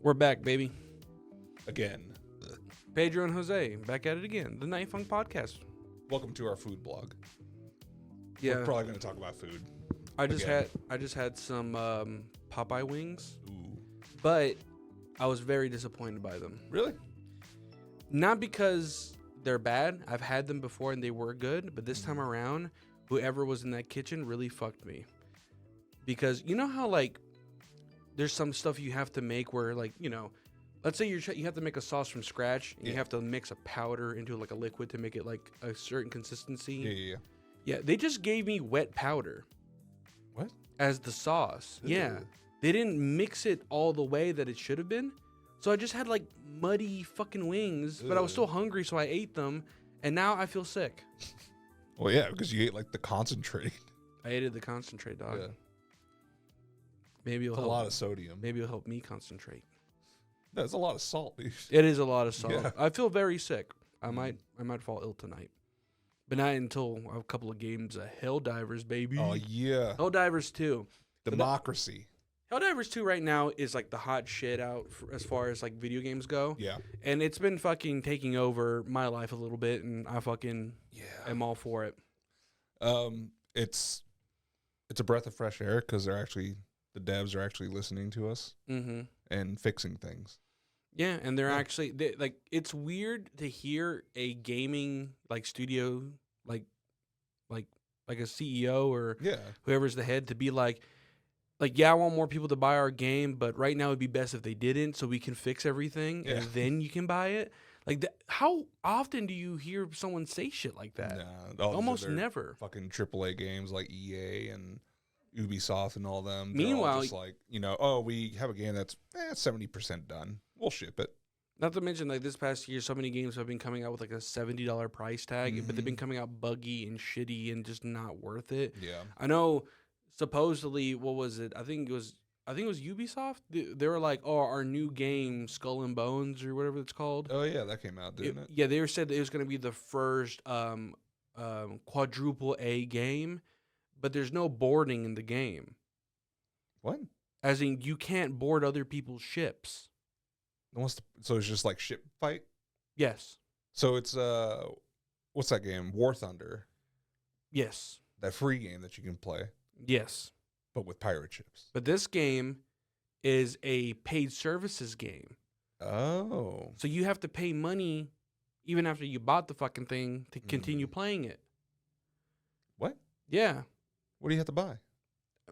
We're back, baby. Again. Pedro and Jose, back at it again. The Night Funk Podcast. Welcome to our food blog. Yeah, We're probably going to talk about food. I just had some Popeye wings, Ooh. but I was very disappointed by them. Really? Not because they're bad. I've had them before and they were good, but this time around, whoever was in that kitchen really fucked me. Because you know how like there's some stuff you have to make where like, you know, let's say you have to make a sauce from scratch and you have to mix a powder into like a liquid to make it like a certain consistency. Yeah. Yeah, they just gave me wet powder. What? As the sauce. Ew. Yeah. They didn't mix it all the way that it should have been. So I just had like muddy fucking wings, but I was still hungry, so I ate them, and now I feel sick. Well, yeah, because you ate like the concentrate. I ate the concentrate, dog. Yeah. Maybe it'll It's a help. lot of sodium. Maybe it'll help me concentrate. That's a lot of salt. It is a lot of salt. Yeah. I feel very sick. I might fall ill tonight. But not until a couple of games of Helldivers, baby. Oh, yeah. Helldivers 2. Democracy. Helldivers 2 right now is like the hot shit out as far as like video games go. Yeah. And it's been fucking taking over my life a little bit, and I fucking am all for it. It's a breath of fresh air because the devs are actually listening to us and fixing things. Yeah, and they're actually like it's weird to hear a gaming like studio like a CEO or whoever's the head to be like yeah, I want more people to buy our game, but right now it'd be best if they didn't, so we can fix everything and then you can buy it. Like how often do you hear someone say shit like that? Nah, almost never. Fucking AAA games like EA and Ubisoft and all them. Meanwhile, just like, you know, we have a game that's 70% done. We'll ship it. Not to mention, like, this past year, so many games have been coming out with, like, a $70 price tag, but they've been coming out buggy and shitty and just not worth it. Yeah. I know, supposedly, what was it? I think it was Ubisoft. They were like, oh, our new game, Skull and Bones, or whatever it's called. Oh, yeah, that came out, didn't it? Yeah, they said that it was going to be the first quadruple A game, but there's no boarding in the game. What? As in, you can't board other people's ships. So it's just like ship fight? Yes. So it's what's that game? War Thunder. Yes. That free game that you can play. Yes. But with pirate ships. But this game is a paid services game. Oh. So you have to pay money even after you bought the fucking thing to continue playing it. What? Yeah. What do you have to buy?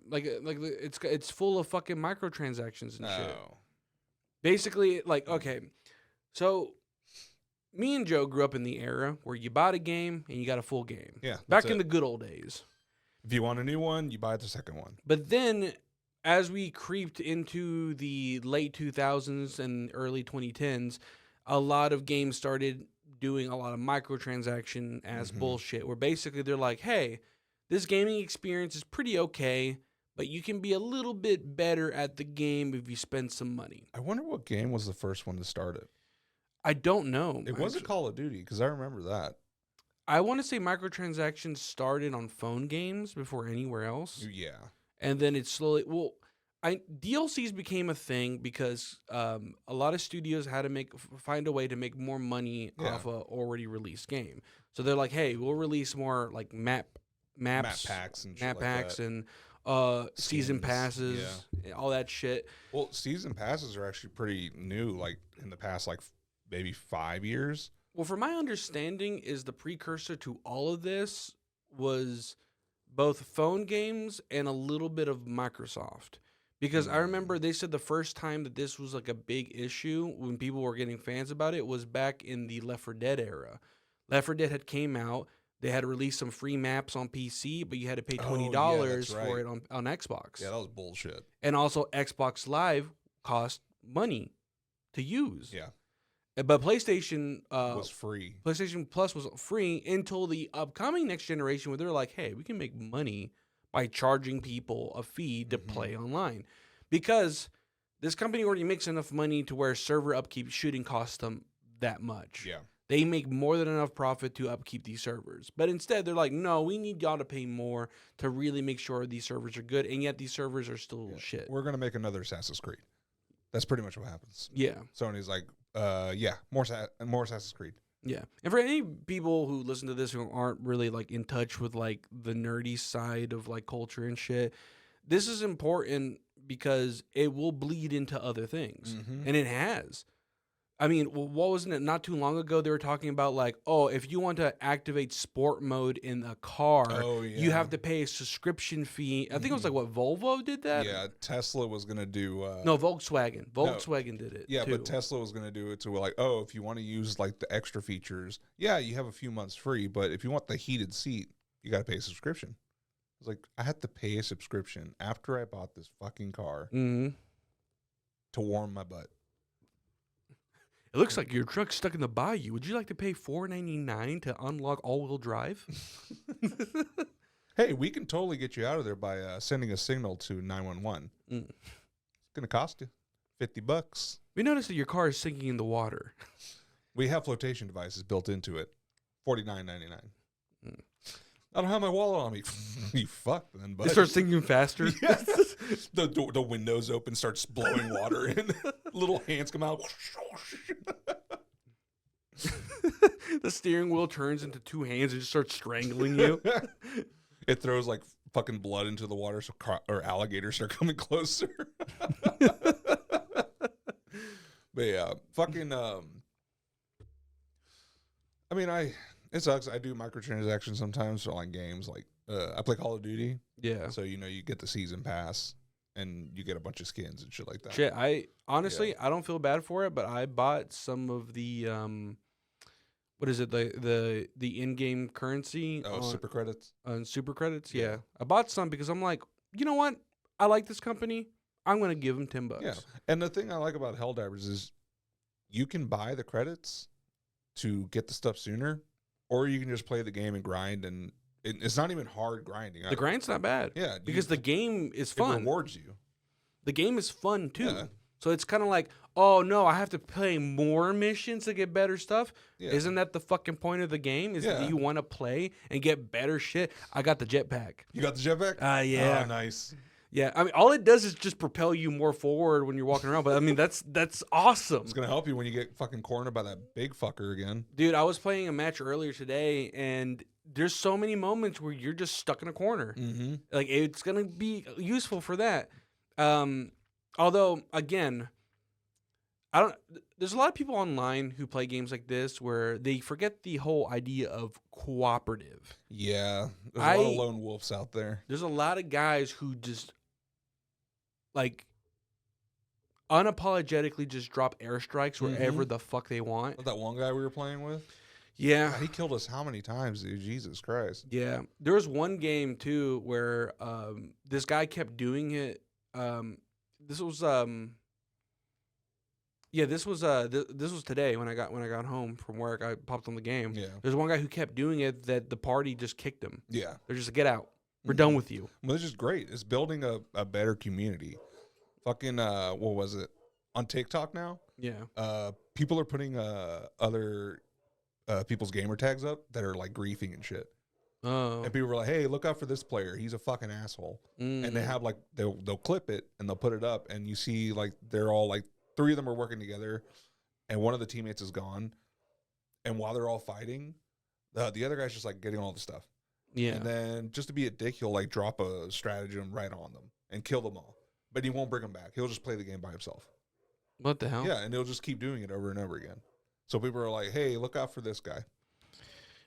Like it's full of fucking microtransactions and shit. No. Basically, like, okay, so me and Joe grew up in the era where you bought a game and you got a full game. Yeah. Back in the good old days. If you want a new one, you buy the second one. But then as we creeped into the late 2000s and early 2010s, a lot of games started doing a lot of microtransaction as bullshit, where basically they're like, hey, this gaming experience is pretty okay, but you can be a little bit better at the game if you spend some money. I wonder what game was the first one to start it. I don't know. It wasn't Call of Duty, because I remember that. I want to say microtransactions started on phone games before anywhere else. Yeah. And then it slowly... Well, DLCs became a thing because a lot of studios had to find a way to make more money off a already released game. So they're like, hey, we'll release more like map packs and shit and season passes, all that shit. Well, season passes are actually pretty new, like in the past, like maybe 5 years. Well, from my understanding, is the precursor to all of this was both phone games and a little bit of Microsoft. Because I remember they said the first time that this was like a big issue when people were getting fans about it was back in the Left 4 Dead era. Left 4 Dead had came out. They had released some free maps on PC, but you had to pay $20 for it on Xbox. Yeah, that was bullshit. And also Xbox Live cost money to use. Yeah. But PlayStation was free. PlayStation Plus was free until the upcoming next generation where they're like, hey, we can make money by charging people a fee to play online. Because this company already makes enough money to where server upkeep shouldn't cost them that much. Yeah. They make more than enough profit to upkeep these servers. But instead, they're like, no, we need y'all to pay more to really make sure these servers are good. And yet these servers are still shit. We're going to make another Assassin's Creed. That's pretty much what happens. Yeah. Sony's like, more Assassin's Creed. Yeah. And for any people who listen to this who aren't really like in touch with like the nerdy side of like culture and shit, this is important because it will bleed into other things. Mm-hmm. And it has. I mean, what wasn't it not too long ago they were talking about like, oh, if you want to activate sport mode in a car, you have to pay a subscription fee. I think it was like what Volvo did that? Yeah, Tesla was going to do no, Volkswagen. Volkswagen did it. Yeah, too. but Tesla was going to do it to like, oh, if you want to use like the extra features, yeah, you have a few months free, but if you want the heated seat, you got to pay a subscription. I was like, I had to pay a subscription after I bought this fucking car to warm my butt. It looks like your truck's stuck in the bayou. Would you like to pay $4.99 to unlock all-wheel drive? Hey, we can totally get you out of there by sending a signal to 911. It's going to cost you $50. We noticed that your car is sinking in the water. We have flotation devices built into it. $49.99. I don't have my wallet on me. You fuck then, bud. It starts sinking faster. Yes. The windows open, starts blowing water in. Little hands come out. The steering wheel turns into two hands and just starts strangling you. It throws like fucking blood into the water, so alligators are coming closer. But yeah, fucking. I mean, it sucks. I do microtransactions sometimes for like games. Like I play Call of Duty. Yeah. So you get the season pass and you get a bunch of skins and shit like that. Shit, I don't feel bad for it, but I bought some of the what is it, the in-game currency? Super credits. On super credits, yeah. I bought some because I'm like, you know what? I like this company. I'm gonna give them $10. Yeah, and the thing I like about Helldivers is you can buy the credits to get the stuff sooner, or you can just play the game and grind, and it's not even hard grinding. The grind's not bad. Yeah, because the game is fun. It rewards you. The game is fun too. Yeah. So it's kind of like, oh no, I have to play more missions to get better stuff. Yeah. Isn't that the fucking point of the game? Is that you want to play and get better shit? I got the jetpack. You got the jetpack? Yeah. Oh, nice. Yeah, I mean, all it does is just propel you more forward when you're walking around. But I mean, that's awesome. It's gonna help you when you get fucking cornered by that big fucker again. Dude, I was playing a match earlier today, and there's so many moments where you're just stuck in a corner. Mm-hmm. Like it's gonna be useful for that. Although, again, there's a lot of people online who play games like this where they forget the whole idea of cooperative. Yeah, there's a lot of lone wolves out there. There's a lot of guys who just like unapologetically just drop airstrikes wherever the fuck they want. That one guy we were playing with? Yeah. God, he killed us how many times, dude? Jesus Christ. Yeah. There was one game, too, where this guy kept doing it. This was today when I got home from work. I popped on the game. Yeah. There's one guy who kept doing it that the party just kicked him. Yeah. They're just like, get out. We're done with you. Well, this is great. It's building a better community. Fucking what was it? On TikTok now? Yeah. People are putting other people's gamer tags up that are like griefing and shit. Oh. And people were like, hey, look out for this player. He's a fucking asshole. And they have like they'll clip it and they'll put it up and you see like they're all like 3 of them are working together and one of the teammates is gone. And while they're all fighting, the other guy's just like getting all the stuff. Yeah. And then just to be a dick, he'll like drop a stratagem right on them and kill them all. But he won't bring them back. He'll just play the game by himself. What the hell? Yeah, and he'll just keep doing it over and over again. So people are like, hey, look out for this guy.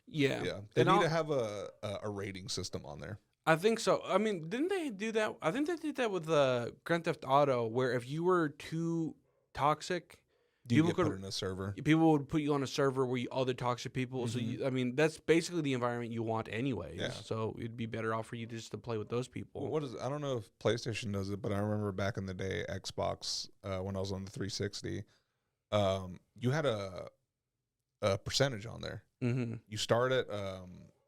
Yeah. Yeah. They need to have a rating system on there. I think so. I mean, didn't they do that? I think they did that with Grand Theft Auto, where if you were too toxic, People get put in a server. People would put you on a server where all the toxic people. So I mean, that's basically the environment you want anyways. Yeah. So it'd be better off for you just to play with those people. Well, I don't know if PlayStation does it, but I remember back in the day, Xbox, when I was on the 360, you had a percentage on there. Mm-hmm. You start at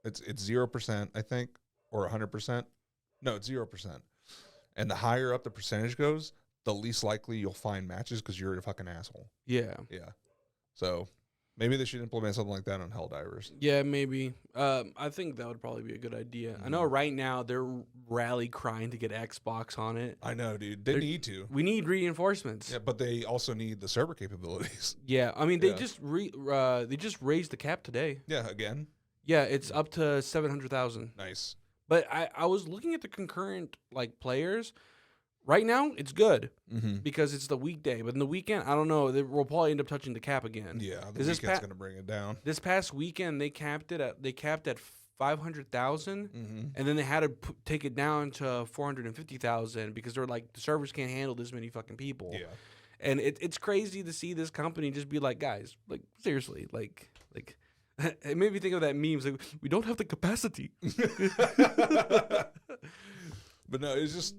it's 0%, I think, or 100%. No, it's 0%. And the higher up the percentage goes, the least likely you'll find matches because you're a fucking asshole. Yeah. Yeah. So Maybe they should implement something like that on Helldivers. Yeah, maybe. I think that would probably be a good idea. I know right now they're rally crying to get Xbox on it. I know, dude. They need to. We need reinforcements. Yeah, but they also need the server capabilities. Yeah, I mean they just raised the cap today. Yeah, again. Yeah, it's up to 700,000. Nice. But I was looking at the concurrent like players. Right now, it's good because it's the weekday. But in the weekend, I don't know. We'll probably end up touching the cap again. Yeah, the weekend's going to bring it down. This past weekend, they capped at 500,000, and then they had to take it down to 450,000 because they're like the servers can't handle this many fucking people. Yeah, and it's crazy to see this company just be like, guys, like seriously, like. It made me think of that meme. It's like, we don't have the capacity. But no, it's just.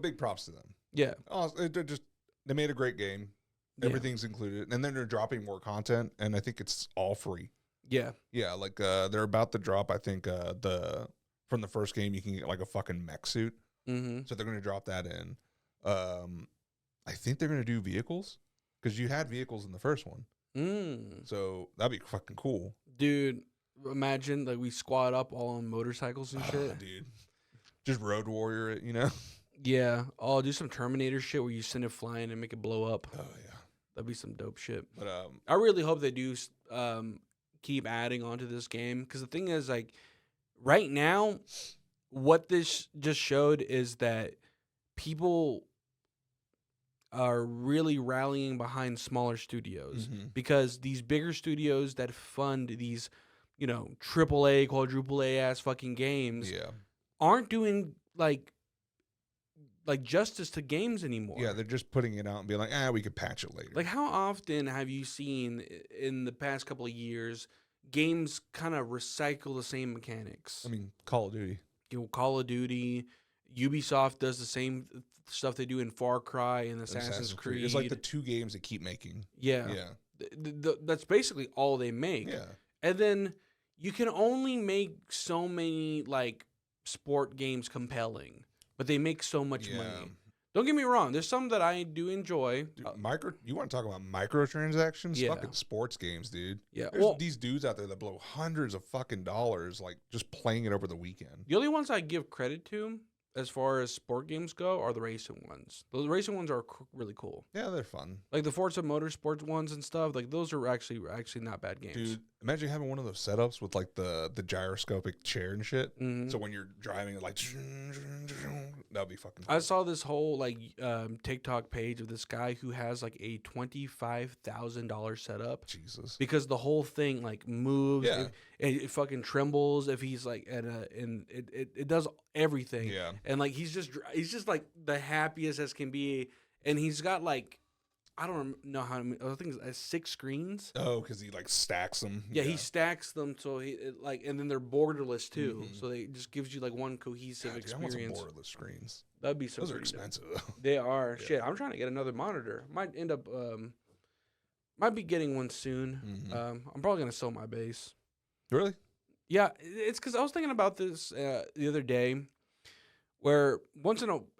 Big props to them. Yeah. Oh, they made a great game. Everything's included. And then they're dropping more content, and I think it's all free. Yeah. Yeah, like they're about to drop, I think, from the first game, you can get like a fucking mech suit. So they're going to drop that in. I think they're going to do vehicles, because you had vehicles in the first one. So that'd be fucking cool. Dude, imagine like we squad up all on motorcycles and shit. Dude. Just Road Warrior it, Yeah. Oh, do some Terminator shit where you send it flying and make it blow up. Oh, yeah. That'd be some dope shit. But I really hope they do keep adding onto this game. Because the thing is, like, right now, what this just showed is that people are really rallying behind smaller studios. Because these bigger studios that fund these, AAA, quadruple A ass fucking games aren't doing like justice to games anymore. Yeah, they're just putting it out and being like, we could patch it later. Like, how often have you seen in the past couple of years games kind of recycle the same mechanics? I mean, Call of Duty. Call of Duty, Ubisoft does the same stuff they do in Far Cry and Assassin's Creed. It's like the two games they keep making. Yeah. That's basically all they make. Yeah. And then you can only make so many like sport games compelling, but they make so much money. Don't get me wrong. There's some that I do enjoy. Dude, you want to talk about microtransactions? Yeah. Fucking sports games, dude. Yeah. There's these dudes out there that blow hundreds of fucking dollars, like just playing it over the weekend. The only ones I give credit to, as far as sport games go, are the racing ones. Those racing ones are really cool. Yeah, they're fun. Like the Forza Motorsports ones and stuff. Like those are actually not bad games. Dude, imagine having one of those setups with like the gyroscopic chair and shit. So when you're driving it, like that'd be fucking cool. I saw this whole like TikTok page of this guy who has like a $25,000 setup. Jesus. Because the whole thing like moves. Yeah. It fucking trembles if he's like and it does everything. Yeah. And like he's just like the happiest as can be, and he's got like I don't know how many, I think it's 6 screens. Oh, because he like stacks them. Yeah, he stacks them so and then they're borderless too, so they just gives you like one cohesive experience. I want some borderless screens. That'd be so. Those are expensive though. They are. Yeah. Shit, I'm trying to get another monitor. Might end up might be getting one soon. I'm probably gonna sell my base. Really? Yeah, it's because I was thinking about this the other day. Where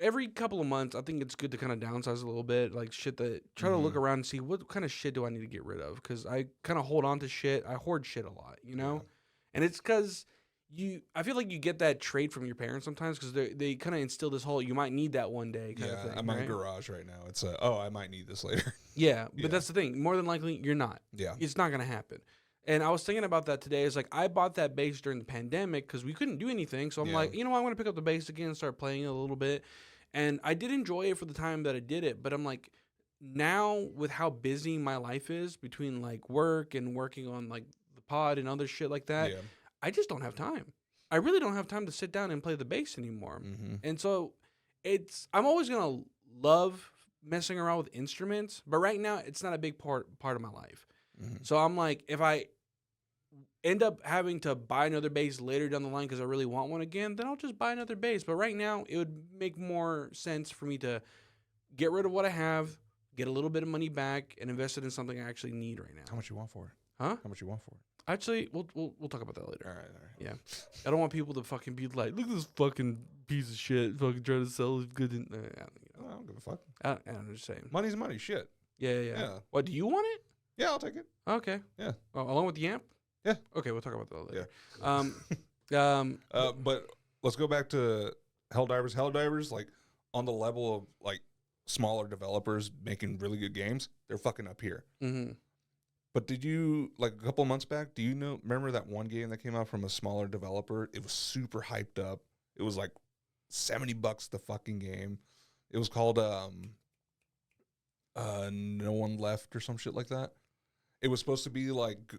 every couple of months, I think it's good to kind of downsize a little bit, like shit that try to look around and see what kind of shit do I need to get rid of, because I kind of hold on to shit. I hoard shit a lot, and it's because I feel like you get that trait from your parents sometimes because they kind of instill this whole you might need that one day kind of thing. I'm in my garage right now. It's I might need this later. Yeah, but that's the thing. More than likely, you're not. Yeah, it's not gonna happen. And I was thinking about that today. It's like I bought that base during the pandemic because we couldn't do anything. So I'm like, I'm going to pick up the base again and start playing it a little bit. And I did enjoy it for the time that I did it. But I'm like, now with how busy my life is between like work and working on like the pod and other shit like that, I just don't have time. I really don't have time to sit down and play the base anymore. And so I'm always going to love messing around with instruments. But right now, it's not a big part of my life. So I'm like, if I end up having to buy another base later down the line because I really want one again, then I'll just buy another base. But right now, it would make more sense for me to get rid of what I have, get a little bit of money back, and invest it in something I actually need right now. How much you want for it? Huh? How much you want for it? Actually, we'll talk about that later. All right. Yeah. I don't want people to fucking be like, look at this fucking piece of shit fucking trying to sell it good. I don't give a fuck. I'm just saying. Money's money. Shit. Yeah. Yeah. What, do you want it? Yeah, I'll take it. Okay. Yeah. Along with the amp? Yeah. Okay, we'll talk about that later. Yeah. But let's go back to Helldivers. Helldivers, like on the level of like smaller developers making really good games, they're fucking up here. Mm-hmm. But did you, like a couple of months back, remember that one game that came out from a smaller developer? It was super hyped up. It was like $70 the fucking game. It was called No One Left or some shit like that. It was supposed to be like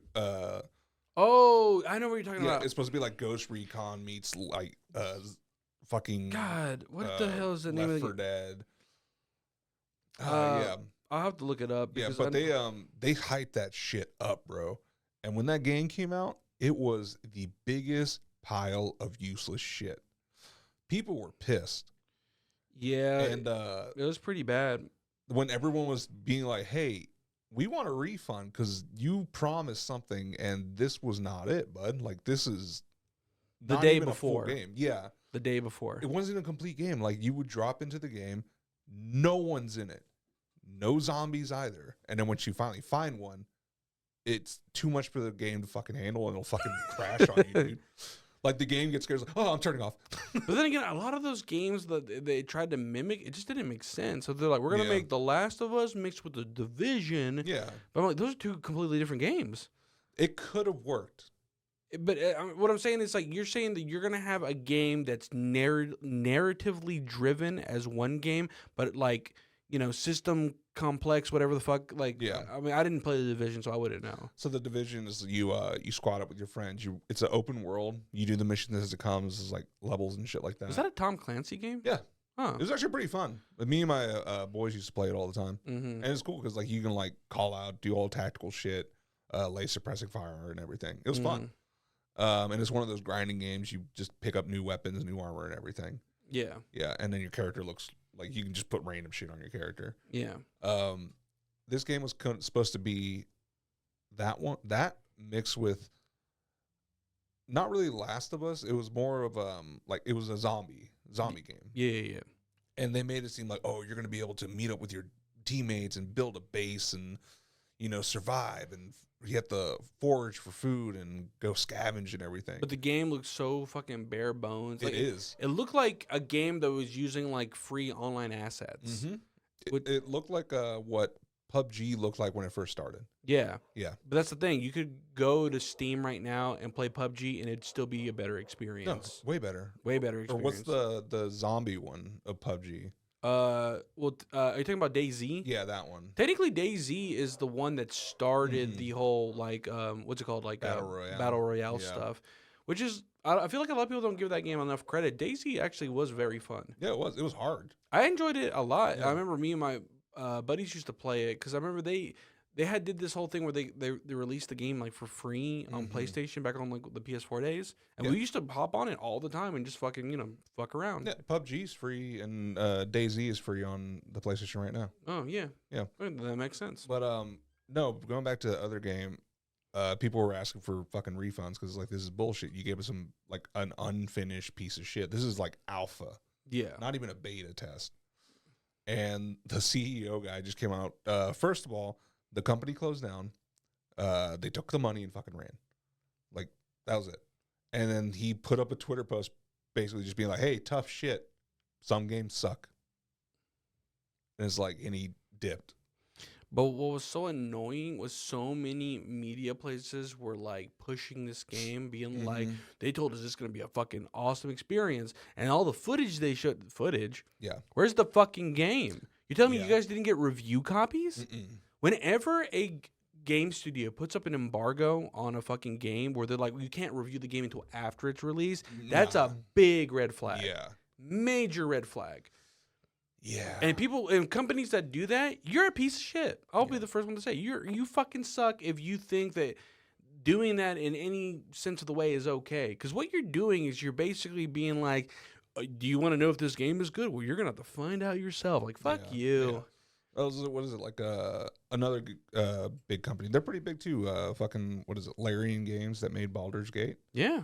Oh, I know what you're talking about. it's supposed to be like Ghost Recon meets like fucking God, what the hell is the name of Left the 4 Dead. Yeah. I'll have to look it up. Yeah, Because but they hyped that shit up, bro. And when that game came out, it was the biggest pile of useless shit. People were pissed. Yeah, And it was pretty bad. when everyone was being like, hey, we want a refund because you promised something and this was not it, bud. Like, this is The not day even a full before. game. Yeah. The day before. It wasn't a complete game. Like, you would drop into the game, no one's in it. No zombies either. And then once you finally find one, it's too much for the game to fucking handle and it'll fucking crash on you, dude. Like, the game gets scared. Like, oh, I'm turning off. But then again, a lot of those games that they tried to mimic, it just didn't make sense. So they're like, we're going to Yeah. make The Last of Us mixed with The Division. Yeah. But I'm like, those are two completely different games. It could have worked. But what I'm saying is, like, you're saying that you're going to have a game that's narratively driven as one game, but, like, you know, system complex, whatever the fuck. Like, Yeah. I mean, I didn't play The Division, so I wouldn't know. So the Division is you squad up with your friends. It's an open world. You do the mission as it comes. It's like levels and shit like that. Is that a Tom Clancy game? Yeah. Huh. It was actually pretty fun. But me and my boys used to play it all the time. Mm-hmm. And it's cool because like you can like call out, do all tactical shit, lay suppressing fire and everything. It was fun. And it's one of those grinding games. You just pick up new weapons, new armor, and everything. Yeah. Yeah, and then your character looks like you can just put random shit on your character. Yeah. This game was supposed to be that mixed with not really Last of Us. It was more of like it was a zombie game. Yeah. And they made it seem like, oh, you're going to be able to meet up with your teammates and build a base and, you know, survive. And you have to forage for food and go scavenge and everything. But the game looks so fucking bare bones. Like, it is. It looked like a game that was using, like, free online assets. Mm-hmm. It looked like what PUBG looked like when it first started. Yeah. Yeah. But that's the thing. You could go to Steam right now and play PUBG, and it'd still be a better No, experience. way better. Way better Or experience. what's the zombie one of PUBG? Are you talking about DayZ? Yeah, that one. Technically, DayZ is the one that started the whole, like, what's it called? Like, Battle Royale Yeah. stuff. Which is, I feel like a lot of people don't give that game enough credit. DayZ actually was very fun. Yeah, it was. It was hard. I enjoyed it a lot. Yeah. I remember me and my buddies used to play it because I remember they did this whole thing where they released the game like for free on PlayStation back on like the PS4 days, and we used to hop on it all the time and just fucking fuck around. Yeah, PUBG's free and DayZ is free on the PlayStation right now. Oh yeah, Yeah. that makes sense. But no, going back to the other game, people were asking for fucking refunds because like this is bullshit. You gave us some like an unfinished piece of shit. This is like alpha, Yeah, not even a beta test. And the CEO guy just came out. First of all, the company closed down. They took the money and fucking ran. Like, that was it. And then he put up a Twitter post basically just being like, hey, tough shit. Some games suck. And it's like, and he dipped. but what was so annoying was so many media places were like pushing this game, being like, they told us this is gonna be a fucking awesome experience, and all the footage they showed. Yeah. Where's the fucking game? You telling me Yeah. you guys didn't get review copies? Mm-mm. Whenever a game studio puts up an embargo on a fucking game where they're like, you can't review the game until after it's released, that's a big red flag. Yeah. Major red flag. Yeah. And people and companies that do that, you're a piece of shit. I'll be the first one to say you fucking suck if you think that doing that in any sense of the way is okay. Because what you're doing is you're basically being like, do you want to know if this game is good? Well, you're gonna have to find out yourself. Like, fuck you. Yeah. What is it like? Another big company. They're pretty big too. Fucking what is it? Larian Games that made Baldur's Gate. Yeah.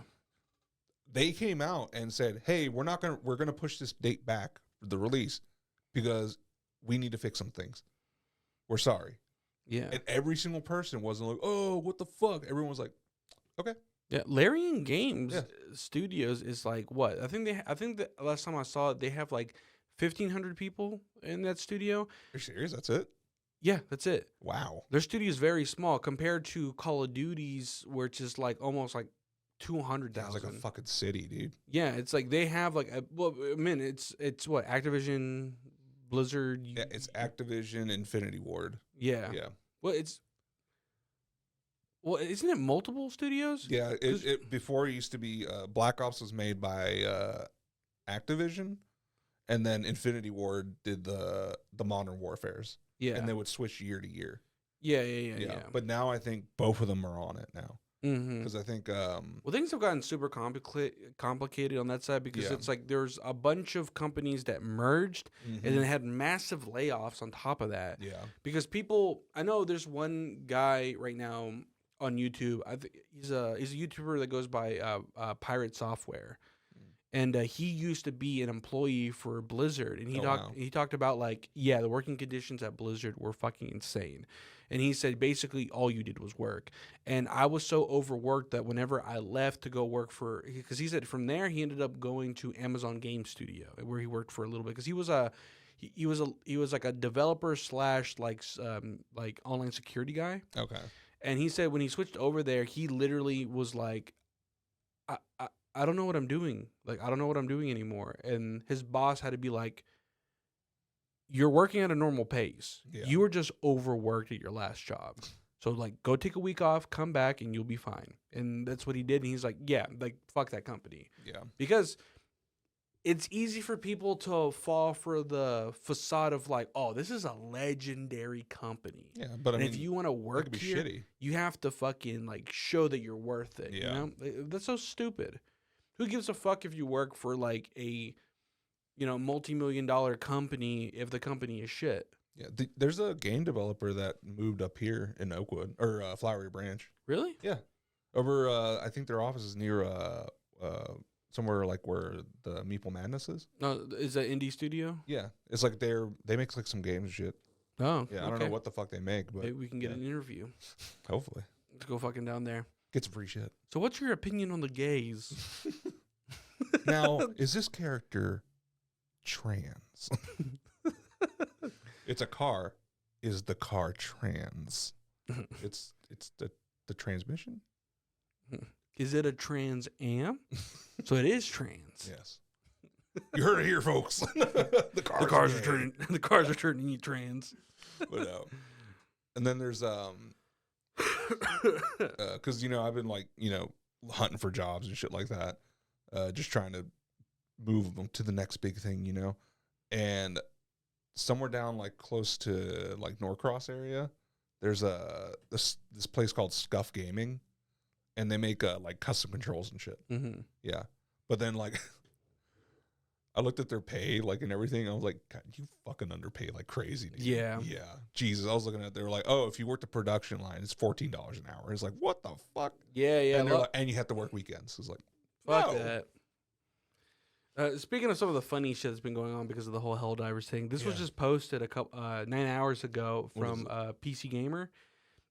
They came out and said, "Hey, we're gonna push this date back for the release because we need to fix some things." we're sorry. Yeah. And every single person wasn't like, oh, what the fuck? Everyone was like, okay. Yeah, Larian Games Yeah. Studios is like what? I think the last time I saw it, they have like 1,500 people in that studio. You're serious? That's it? Yeah, that's it. Wow. Their studio is very small compared to Call of Duty's, where it's just like almost like 200,000. It's like a fucking city, dude. Yeah, it's like they have like it's what, Activision, Blizzard. Yeah, it's Activision, Infinity Ward. Yeah. Yeah. Well, isn't it multiple studios? Yeah, it before it used to be Black Ops was made by Activision, and then Infinity Ward did the Modern Warfares. Yeah. And they would switch year to year. Yeah. But now I think both of them are on it now. Because I think well, things have gotten super complicated on that side, because it's like there's a bunch of companies that merged and then had massive layoffs on top of that. Yeah. Because I know there's one guy right now on YouTube. I think he's a YouTuber that goes by Pirate Software, and he used to be an employee for Blizzard, and he talked about like, yeah, the working conditions at Blizzard were fucking insane. And he said basically all you did was work. And I was so overworked that whenever I left to go work because he said from there he ended up going to Amazon Game Studio, where he worked for a little bit, because he was like a developer / like online security guy. Okay. And he said when he switched over there, he literally was like, I don't know what I'm doing. Like, I don't know what I'm doing anymore. And his boss had to be like, you're working at a normal pace. Yeah. You were just overworked at your last job. So, like, go take a week off, come back, and you'll be fine. And that's what he did. And he's like, yeah, like, fuck that company. Yeah. Because it's easy for people to fall for the facade of, like, oh, this is a legendary company. Yeah, but I mean, if you want to work here, shitty. you have to fucking, like, show that you're worth it. Yeah. You know? That's so stupid. Who gives a fuck if you work for, like, a multi-million-dollar company if the company is shit? Yeah, there's a game developer that moved up here in Oakwood or Flowery Branch. Really? Yeah, over. I think their office is near somewhere like where the Meeple Madness is. No, is that indie studio? Yeah, it's like they make like some games and shit. Oh, yeah. I don't know what the fuck they make, but maybe we can get an interview. Hopefully, let's go fucking down there. Get some free shit. So, what's your opinion on the gays? Now, is this character trans? It's a car. Is the car trans? It's the transmission. Is it a Trans Am? So it is trans. Yes. You heard it here, folks. The cars are turning you trans. But and then there's because I've been like hunting for jobs and shit like that, just trying to move them to the next big thing, and somewhere down like close to like Norcross area, there's this place called Scuff Gaming, and they make like custom controls and shit. Mm-hmm. Yeah, but then like I looked at their pay like and everything. I was like, God, you fucking underpay like crazy, dude. Yeah. Jesus, I was looking at. They were like, oh, if you work the production line, it's $14 an hour. It's like, what the fuck? Yeah. And they're like, and you have to work weekends. It's like, fuck no. that. Speaking of some of the funny shit that's been going on because of the whole Helldivers thing, this was just posted a couple 9 hours ago from PC Gamer.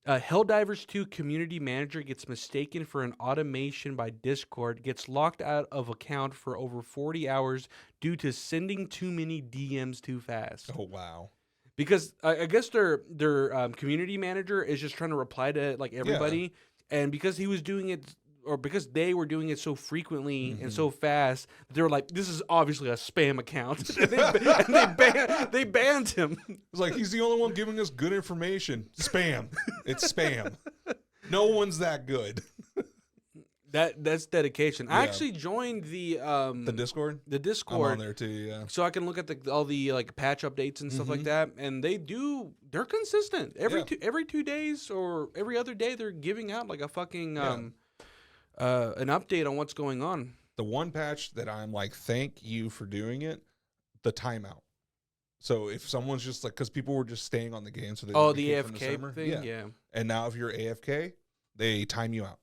Helldivers 2 community manager gets mistaken for an automation by Discord, gets locked out of account for over 40 hours due to sending too many DMs too fast. Oh wow! Because I guess their community manager is just trying to reply to like everybody, and because he was doing it. Or because they were doing it so frequently and so fast, they were like, "This is obviously a spam account," and they banned him. It's like he's the only one giving us good information. Spam. It's spam. No one's that good. That's dedication. I actually joined the Discord. The Discord. I'm on there too. Yeah. So I can look at all the like patch updates and stuff like that, and they're consistent every 2 days or every other day. They're giving out like a fucking an update on what's going on. The one patch that I'm like, thank you for doing it, the timeout. So if someone's just like, because people were just staying on the game, so they the AFK thing, yeah. And now if you're AFK, they time you out.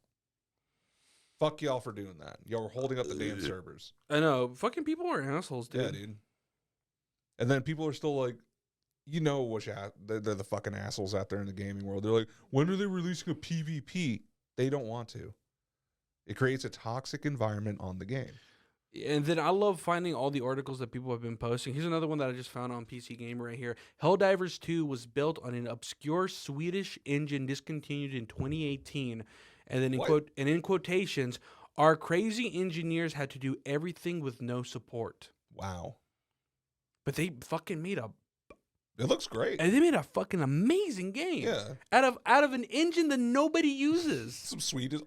Fuck y'all for doing that. Y'all were holding up the damn servers. I know, fucking people are assholes, dude. Yeah, dude. And then people are still like, you know what they're the fucking assholes out there in the gaming world. They're like, when are they releasing a PvP? They don't want to. It creates a toxic environment on the game. And then I love finding all the articles that people have been posting. Here's another one that I just found on PC Gamer right here. Helldivers 2 was built on an obscure Swedish engine discontinued in 2018. And then in quotations, our crazy engineers had to do everything with no support. Wow. But they fucking made It looks great. and they made a fucking amazing game. Yeah. Out of an engine that nobody uses. Some Swedish.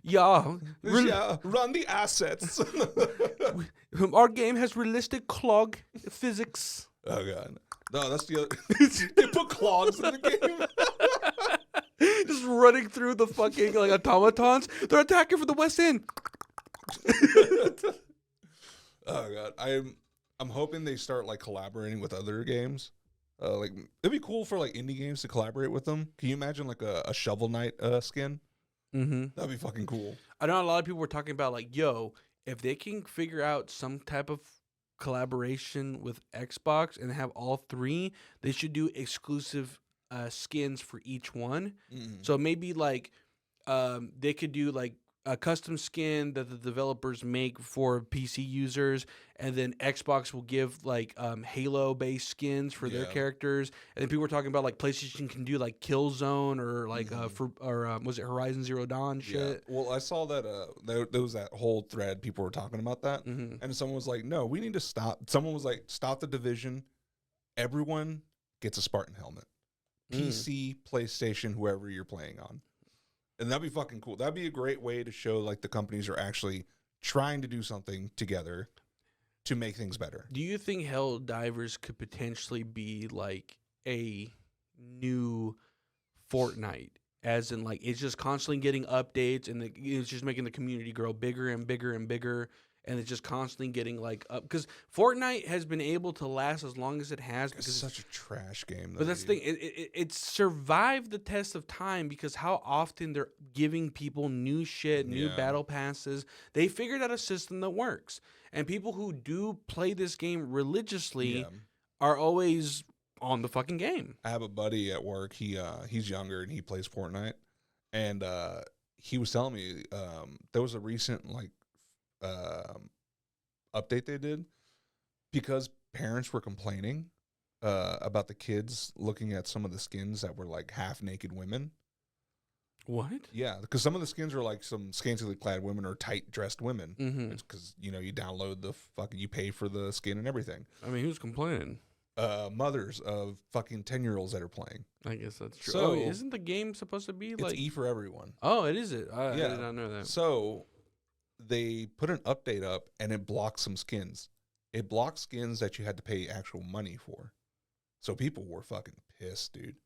Yeah. Yeah, run the assets. Our game has realistic clog physics. Oh god, no, that's the other. They put clogs in the game. Just running through the fucking like automatons. They're attacking from the west end. Oh god, I'm hoping they start like collaborating with other games. Like it'd be cool for like indie games to collaborate with them. Can you imagine like a Shovel Knight skin? Mm-hmm. That'd be fucking cool. I know a lot of people were talking about like, yo, if they can figure out some type of collaboration with Xbox and have all three, they should do exclusive skins for each one. Mm. So maybe like they could do like a custom skin that the developers make for PC users, and then Xbox will give like Halo based skins for their characters. And then people were talking about like PlayStation can do like Killzone or like was it Horizon Zero Dawn shit? Yeah. Well, I saw that there was that whole thread. People were talking about that, and someone was like, "No, we need to stop." Someone was like, "Stop the division. Everyone gets a Spartan helmet. PC, PlayStation, whoever you're playing on." And that'd be fucking cool. That'd be a great way to show like the companies are actually trying to do something together to make things better. Do you think Helldivers could potentially be like a new Fortnite? As in, like, it's just constantly getting updates and it's just making the community grow bigger and bigger and bigger. And it's just constantly getting like up because Fortnite has been able to last as long as it has. Because it's such a trash game, though. But that's the thing; it's survived the test of time because how often they're giving people new shit, new battle passes. They figured out a system that works, and people who do play this game religiously are always on the fucking game. I have a buddy at work. He's younger and he plays Fortnite, and he was telling me there was a recent like. Update they did because parents were complaining about the kids looking at some of the skins that were like half naked women. What? Yeah, because some of the skins are like some scantily clad women or tight dressed women. It's because you download you pay for the skin and everything. I mean, who's complaining? Mothers of fucking 10-year-olds that are playing. I guess that's true. So isn't the game supposed to be like E for everyone? Oh, it is. I did not know that. So they put an update up and it blocked some skins. It blocked skins that you had to pay actual money for. So people were fucking pissed, dude.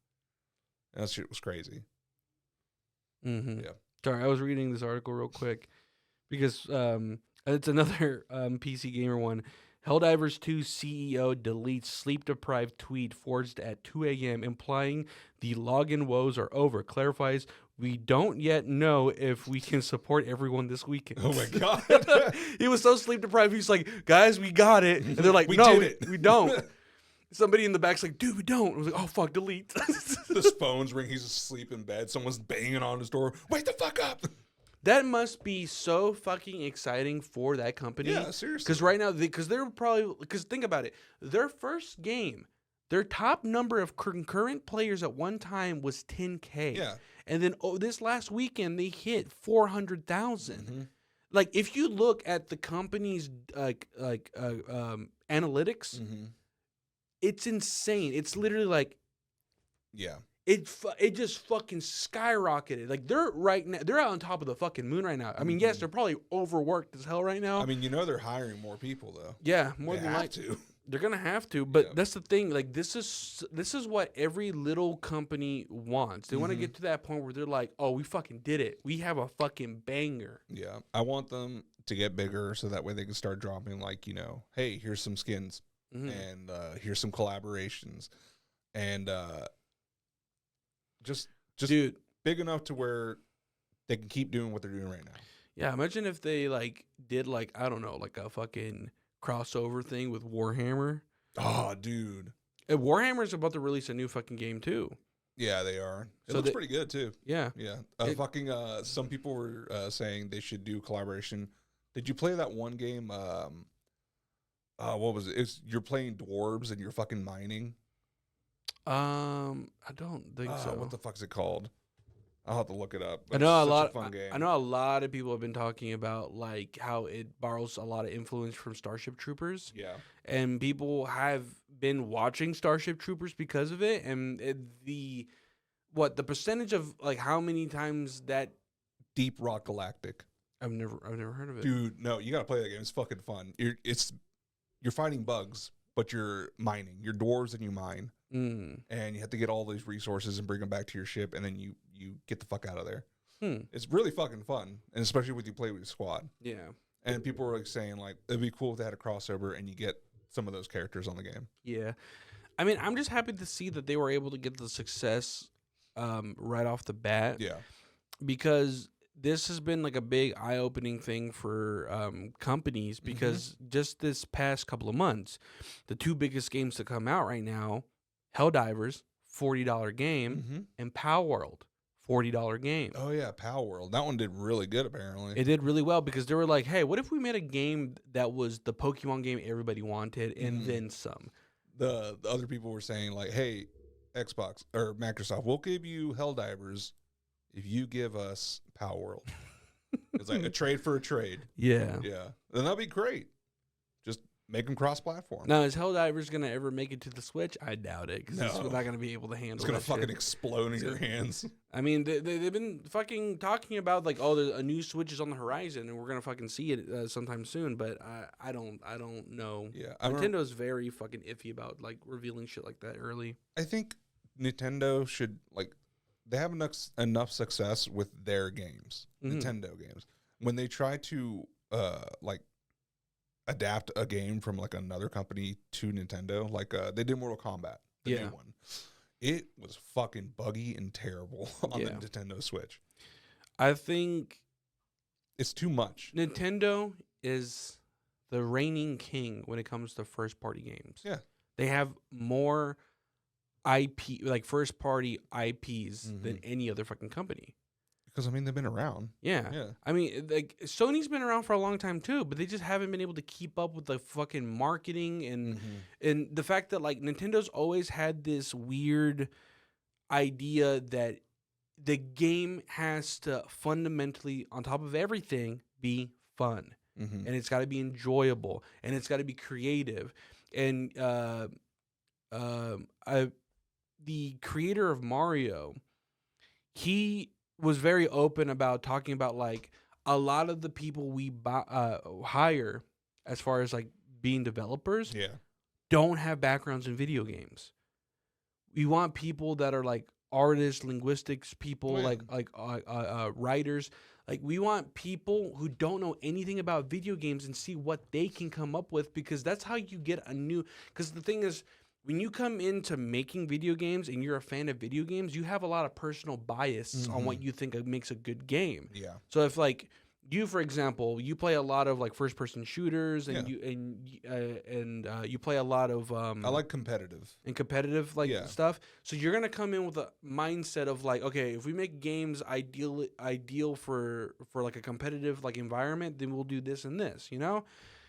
And that shit was crazy. Yeah. Sorry, I was reading this article real quick because it's another PC Gamer one. Helldivers 2 CEO deletes sleep-deprived tweet forged at 2 a.m. implying the login woes are over. Clarifies, we don't yet know if we can support everyone this weekend. Oh, my God. He was so sleep-deprived. He's like, guys, we got it. And they're like, we don't. Somebody in the back's like, dude, we don't. I was like, oh, fuck, delete. His phone's ringing. He's asleep in bed. Someone's banging on his door. Wake the fuck up. That must be so fucking exciting for that company. Yeah, seriously. Because right now, think about it. Their first game, their top number of concurrent players at one time was 10K. Yeah. And then this last weekend, they hit 400,000. Like, if you look at the company's analytics, it's insane. It's literally like, It just fucking skyrocketed. Like they're out on top of the fucking moon right now. I mean, yes, they're probably overworked as hell right now. I mean, they're hiring more people though. Yeah, more than likely. They're gonna have to, but that's the thing. Like this is what every little company wants. They want to get to that point where they're like, "Oh, we fucking did it. We have a fucking banger." Yeah, I want them to get bigger so that way they can start dropping like, hey, here's some skins and here's some collaborations and just dude, big enough to where they can keep doing what they're doing right now. Yeah, imagine if they did I don't know, like a fucking crossover thing with Warhammer. Oh, dude. And Warhammer's about to release a new fucking game too. Yeah, they are. It So looks pretty good too. Yeah. Yeah. It- Some people were saying they should do collaboration. Did you play that one game? What was it? You're playing dwarves and you're fucking mining. I don't think so. What the fuck's it called? I'll have to look it up. I But know it's a such lot. fun game. I know a lot of people have been talking about like how it borrows a lot of influence from Starship Troopers, Yeah. and people have been watching Starship Troopers because of it. And the percentage of like how many times that Deep Rock Galactic. I've never heard of it. Dude, no, you gotta play that game. It's fucking fun. You're fighting bugs, but you're mining. You're dwarves and you mine. Mm. And you have to get all these resources and bring them back to your ship, and then you get the fuck out of there. Hmm. It's really fucking fun, and especially when you play with your squad. Yeah. And people were like saying like it'd be cool if they had a crossover and you get some of those characters on the game. Yeah. I mean, I'm just happy to see that they were able to get the success right off the bat. Yeah, Because this has been like a big eye-opening thing for companies, because just this past couple of months, the two biggest games to come out right now, Helldivers, $40 game, and Pow World, $40 game. Oh yeah, Power World. That one did really good apparently. It did really well because they were like, hey, what if we made a game that was the Pokemon game everybody wanted and then some? The other people were saying like, hey, Xbox or Microsoft, we'll give you Helldivers if you give us Power World. It's like a trade for a trade. Yeah. Yeah. Then that'd be great. Just make them cross-platform. Now, is Helldivers going to ever make it to the Switch? I doubt it, because it's No. not going to be able to handle It's going to that fucking shit. explode in your hands. I mean, they've been fucking talking about, like, oh, a new Switch is on the horizon, and we're going to fucking see it sometime soon, but I don't know. Yeah. Nintendo's very fucking iffy about, like, revealing shit like that early. I think Nintendo should, like, they have enough success with their games, Nintendo games. When they try to, like, adapt a game from, like, another company to Nintendo, like, they did Mortal Kombat, the new one. It was fucking buggy and terrible on the Nintendo Switch. I think It's too much. Nintendo is the reigning king when it comes to first-party games. Yeah. They have more IP, like first-party IPs than any other fucking company. Because, I mean, they've been around. Yeah. Yeah. I mean, like, Sony's been around for a long time too, but they just haven't been able to keep up with the fucking marketing and the fact that, like, Nintendo's always had this weird idea that the game has to fundamentally, on top of everything, be fun. And it's got to be enjoyable, and it's got to be creative. And the creator of Mario, he was very open about talking about, like, a lot of the people we hire as far as, like, being developers don't have backgrounds in video games. We want people that are, like, artists, linguistics people, like writers. Like, we want people who don't know anything about video games and see what they can come up with, because that's how you get a new... Because the thing is, when you come into making video games and you're a fan of video games, you have a lot of personal bias on what you think makes a good game. Yeah. So if, like, you, for example, you play a lot of, like, first-person shooters, and you play a lot of I like competitive. and competitive stuff. So you're gonna come in with a mindset of, like, okay, if we make games ideal for like a competitive, like, environment, then we'll do this and this. You know,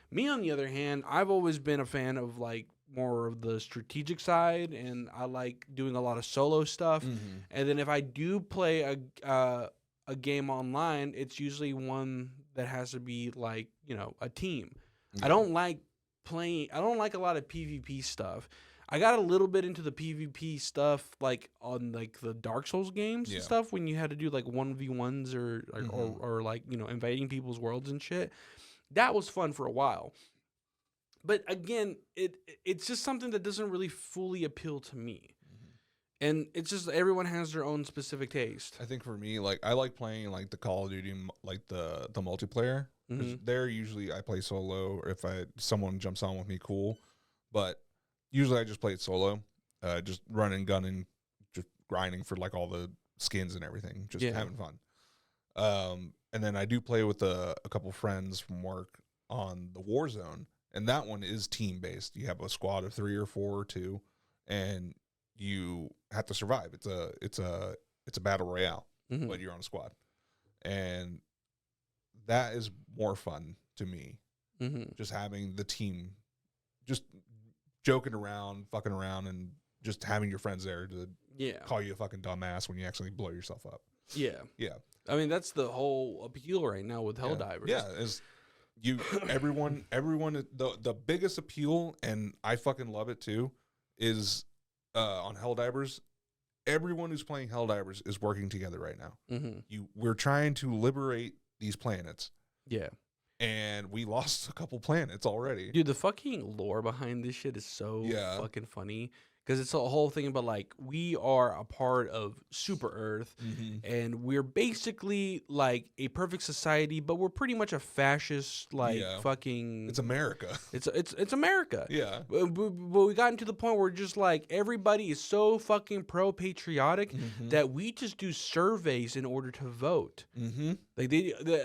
me on the other hand, I've always been a fan of, like, more of the strategic side, and I like doing a lot of solo stuff. And then if I do play a game online, it's usually one that has to be, like, you know, a team. I don't like a lot of PvP stuff. I got a little bit into the PvP stuff, like, on, like, the Dark Souls games and stuff, when you had to do, like, 1v1s or like, you know, invading people's worlds and shit. That was fun for a while. But again, it's just something that doesn't really fully appeal to me. And it's just everyone has their own specific taste. I think for me, like, I like playing, like, the Call of Duty, like the multiplayer. There usually I play solo, or if someone jumps on with me, cool. But usually I just play it solo, just running, gunning, just grinding for, like, all the skins and everything, just having fun. And then I do play with a couple friends from work on the Warzone, and that one is team based. You have a squad of 3 or 4 or 2, and you have to survive. It's a battle royale, but you're on a squad, and that is more fun to me. Just having the team, just joking around, fucking around, and just having your friends there to call you a fucking dumbass when you actually blow yourself up. Yeah. Yeah. I mean, that's the whole appeal right now with Helldivers. Yeah, is everyone the biggest appeal, and I fucking love it too, is on Helldivers. Everyone who's playing Helldivers is working together right now. We're trying to liberate these planets. Yeah. And we lost a couple planets already. Dude, the fucking lore behind this shit is so fucking funny. Because it's a whole thing about, like, we are a part of Super Earth, and we're basically, like, a perfect society, but we're pretty much a fascist, like, fucking... It's America. It's America. Yeah. But we gotten to the point where just, like, everybody is so fucking pro-patriotic that we just do surveys in order to vote. Like,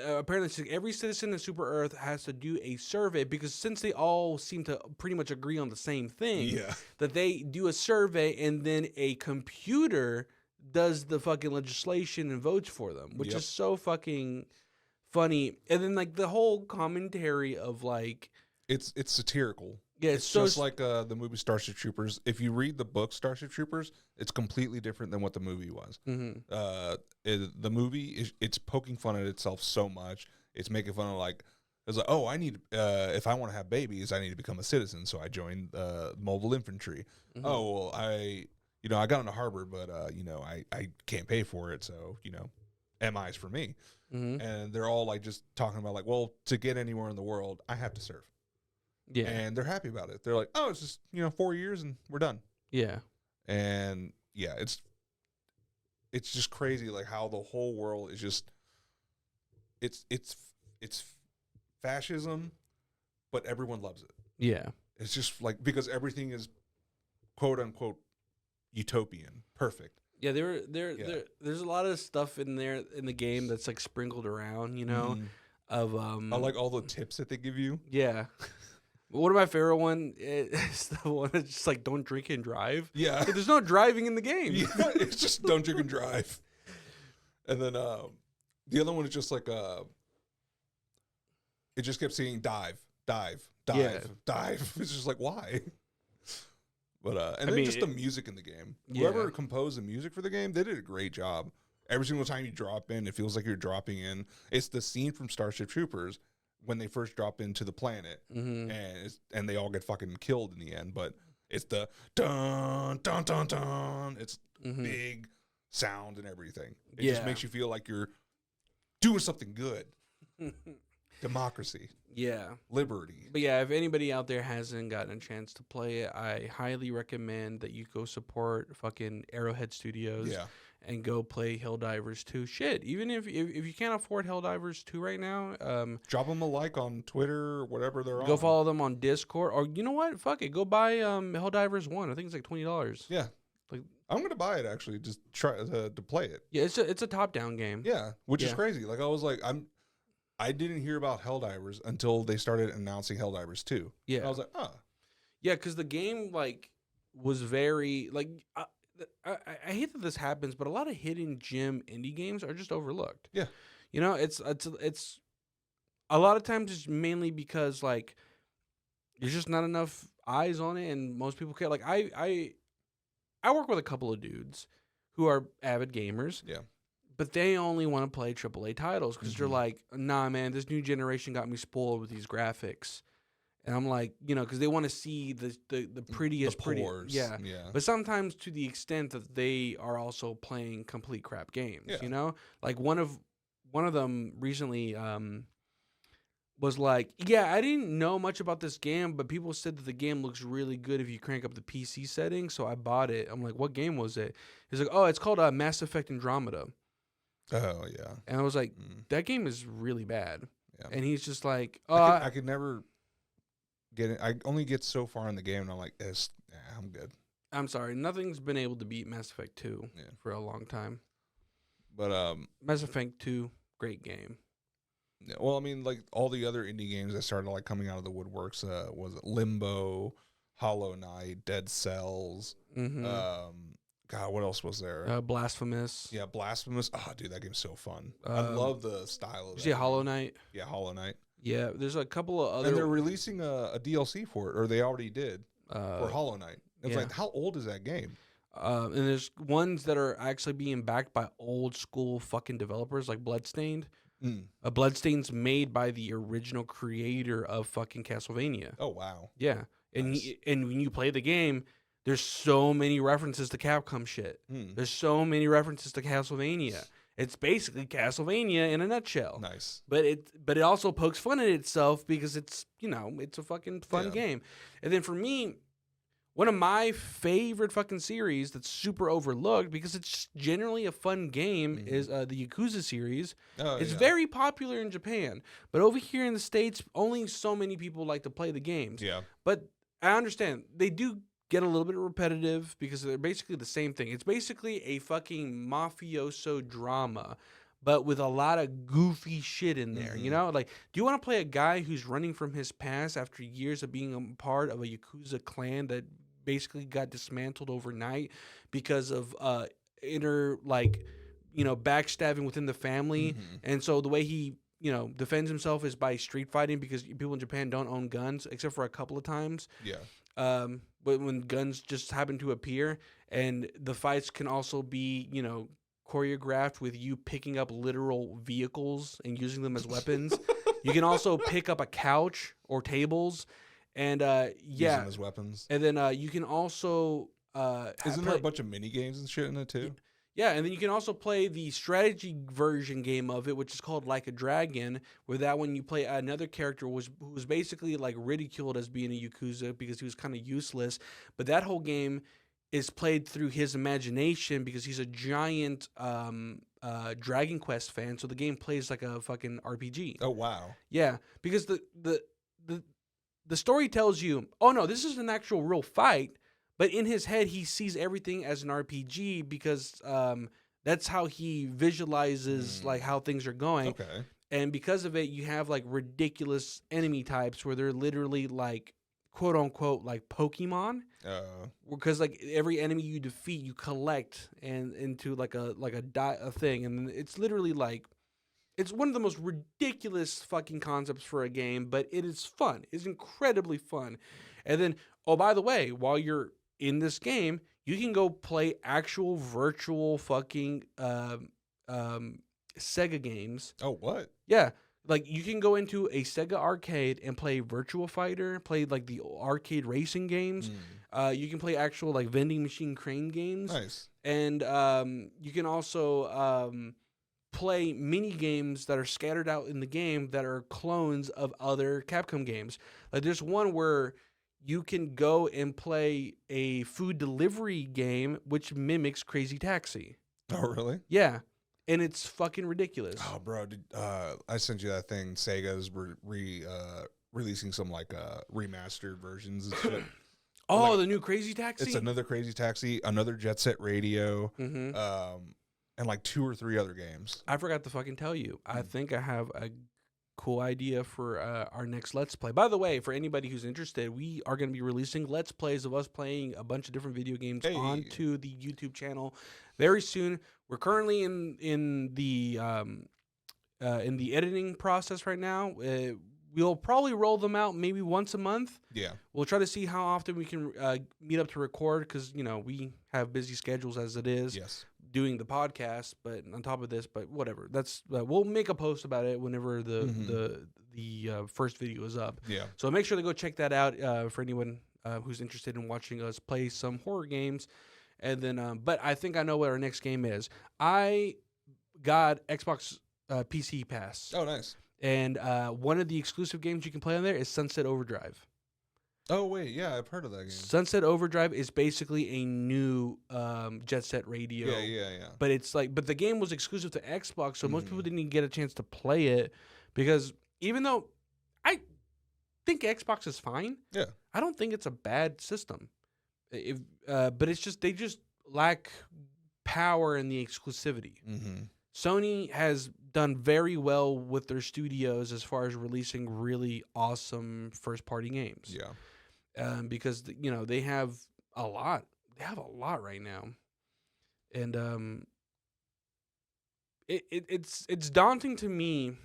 apparently, every citizen in Super Earth has to do a survey, because since they all seem to pretty much agree on the same thing, that they do a survey, and then a computer does the fucking legislation and votes for them, which is so fucking funny. And then, like, the whole commentary of, like, it's satirical. Yeah, it's so just like the movie Starship Troopers. If you read the book Starship Troopers, it's completely different than what the movie was. The movie it's poking fun at itself so much. It's making fun of, like, it's like, oh, I need if I want to have babies, I need to become a citizen, so I joined mobile infantry. Oh, well, I got into Harvard, but I can't pay for it, so MI's for me. And they're all, like, just talking about, like, well, to get anywhere in the world, I have to serve. Yeah, and they're happy about it. They're like, oh, it's just 4 years and we're done. Yeah, and yeah, it's just crazy, like, how the whole world is just it's fascism, but everyone loves it. Yeah, it's just like, because everything is quote unquote utopian, perfect. Yeah, there's a lot of stuff in there in the game that's, like, sprinkled around, of I like all the tips that they give you. Yeah. One of my favorite one is the one that's just like, don't drink and drive. Yeah. Like, there's no driving in the game. Yeah, it's just don't drink and drive. And then the other one is just like it just kept saying dive. It's just like, why? But and then just the music in the game. Whoever composed the music for the game, they did a great job. Every single time you drop in, it feels like you're dropping in. It's the scene from Starship Troopers when they first drop into the planet, and they all get fucking killed in the end. But it's the dun dun dun dun. It's big sound and everything. It just makes you feel like you're doing something good. Democracy. Yeah. Liberty. But yeah, if anybody out there hasn't gotten a chance to play it, I highly recommend that you go support fucking Arrowhead Studios. Yeah. And go play Helldivers 2. Shit, even if you can't afford Helldivers 2 right now, drop them a like on Twitter or whatever they're on. Go follow them on Discord, or you know what? Fuck it, go buy Helldivers 1. I think it's like $20. Yeah, like, I'm gonna buy it actually, just try to play it. Yeah, it's a top down game. Yeah, which is crazy. Like, I was like, I didn't hear about Helldivers until they started announcing Helldivers 2. Yeah, and I was like, oh, yeah, because the game, like, was very, like. I hate that this happens, but a lot of hidden gem indie games are just overlooked. Yeah, it's a lot of times it's mainly because, like, there's just not enough eyes on it, and most people care. Like, I work with a couple of dudes who are avid gamers. Yeah, but they only want to play AAA titles because they're like, nah, man, this new generation got me spoiled with these graphics. And I'm like, because they want to see the prettiest, yeah. But sometimes to the extent that they are also playing complete crap games, Like, one of them recently was like, yeah, I didn't know much about this game, but people said that the game looks really good if you crank up the PC settings, so I bought it. I'm like, what game was it? He's like, oh, it's called Mass Effect Andromeda. Oh, yeah. And I was like, that game is really bad. Yeah. And he's just like, oh, I could never... I only get so far in the game, and I'm like, I'm good. I'm sorry, nothing's been able to beat Mass Effect 2 for a long time. But Mass Effect 2, great game. Yeah, well, I mean, like all the other indie games that started like coming out of the woodworks, was it Limbo, Hollow Knight, Dead Cells, Mm-hmm. God, what else was there? Blasphemous. Yeah, Blasphemous. Oh, dude, that game's so fun. I Um, love the style of you that see Hollow game. Knight? Yeah, Hollow Knight. Yeah, there's a couple of And they're other. releasing a DLC for it, or they already did for Hollow Knight. It's yeah. like, how old is that game? And there's ones that are actually being backed by old school fucking developers like Bloodstained. Mm. Bloodstained's made by the original creator of fucking Castlevania. Oh, wow. Yeah, and Nice. and when you play the game, there's so many references to Capcom shit. Mm. There's so many references to Castlevania. It's basically Castlevania in a nutshell. Nice. But it also pokes fun at itself because it's it's a fucking fun game. And then for me, one of my favorite fucking series that's super overlooked because it's generally a fun game is the Yakuza series. Oh, It's yeah. very popular in Japan, but over here in the States, only so many people like to play the games. Yeah. But I understand they do get a little bit repetitive because they're basically the same thing. It's basically a fucking mafioso drama, but with a lot of goofy shit in there. You know, like, do you want to play a guy who's running from his past after years of being a part of a Yakuza clan that basically got dismantled overnight because of inner backstabbing within the family? And so the way he defends himself is by street fighting because people in Japan don't own guns except for a couple of times. Yeah. But when guns just happen to appear, and the fights can also be choreographed with you picking up literal vehicles and using them as weapons. You can also pick up a couch or tables, and Use them as weapons. and then you can also Isn't there a bunch of mini games and shit in it too? Yeah, and then you can also play the strategy version game of it, which is called Like a Dragon, where that one you play another character who was basically like ridiculed as being a Yakuza because he was kind of useless. But that whole game is played through his imagination because he's a giant Dragon Quest fan, so the game plays like a fucking RPG. Oh, wow. Yeah, because the story tells you, oh no, this is an actual real fight. But in his head, he sees everything as an RPG because that's how he visualizes like how things are going. Okay. And because of it, you have like ridiculous enemy types where they're literally like quote unquote like Pokemon. Because like every enemy you defeat, you collect and into like a thing, and it's literally like it's one of the most ridiculous fucking concepts for a game, but it is fun. It's incredibly fun. And then, oh, by the way, while you're in this game, you can go play actual virtual fucking Sega games. Oh, what? Yeah. Like you can go into a Sega arcade and play Virtua Fighter, play like the arcade racing games. You can play actual like vending machine crane games. Nice. And you can also play mini games that are scattered out in the game that are clones of other Capcom games. Like there's one where you can go and play a food delivery game which mimics Crazy Taxi. Oh, really? Yeah. And it's fucking ridiculous. Oh, bro, I sent you that thing. Sega's releasing some like remastered versions and shit. Oh, like, the new Crazy Taxi? It's another Crazy Taxi, another Jet Set Radio, Mm-hmm. and like 2 or 3 other games. I forgot to fucking tell you. I think I have a cool idea for our next Let's Play. By the way, for anybody who's interested, we are going to be releasing Let's Plays of us playing a bunch of different video games onto the YouTube channel very soon. We're currently in the editing process right now. We'll probably roll them out maybe once a month. Yeah. We'll try to see how often we can meet up to record because, we have busy schedules as it is. Yes. Doing the podcast, but on top of this, but whatever. That's we'll make a post about it whenever the first video is up. Yeah. So make sure to go check that out for anyone who's interested in watching us play some horror games. And then, but I think I know what our next game is. I got Xbox PC Pass. Oh, nice. And one of the exclusive games you can play on there is Sunset Overdrive. Oh, wait. Yeah, I've heard of that game. Sunset Overdrive is basically a new Jet Set Radio. Yeah. But it's like, but the game was exclusive to Xbox, so most people didn't even get a chance to play it because even though I think Xbox is fine, Yeah. I don't think it's a bad system. But it's just they just lack power in the exclusivity. Mm-hmm. Sony has done very well with their studios as far as releasing really awesome first party games. Yeah. Because they have a lot. They have a lot right now, and it's daunting to me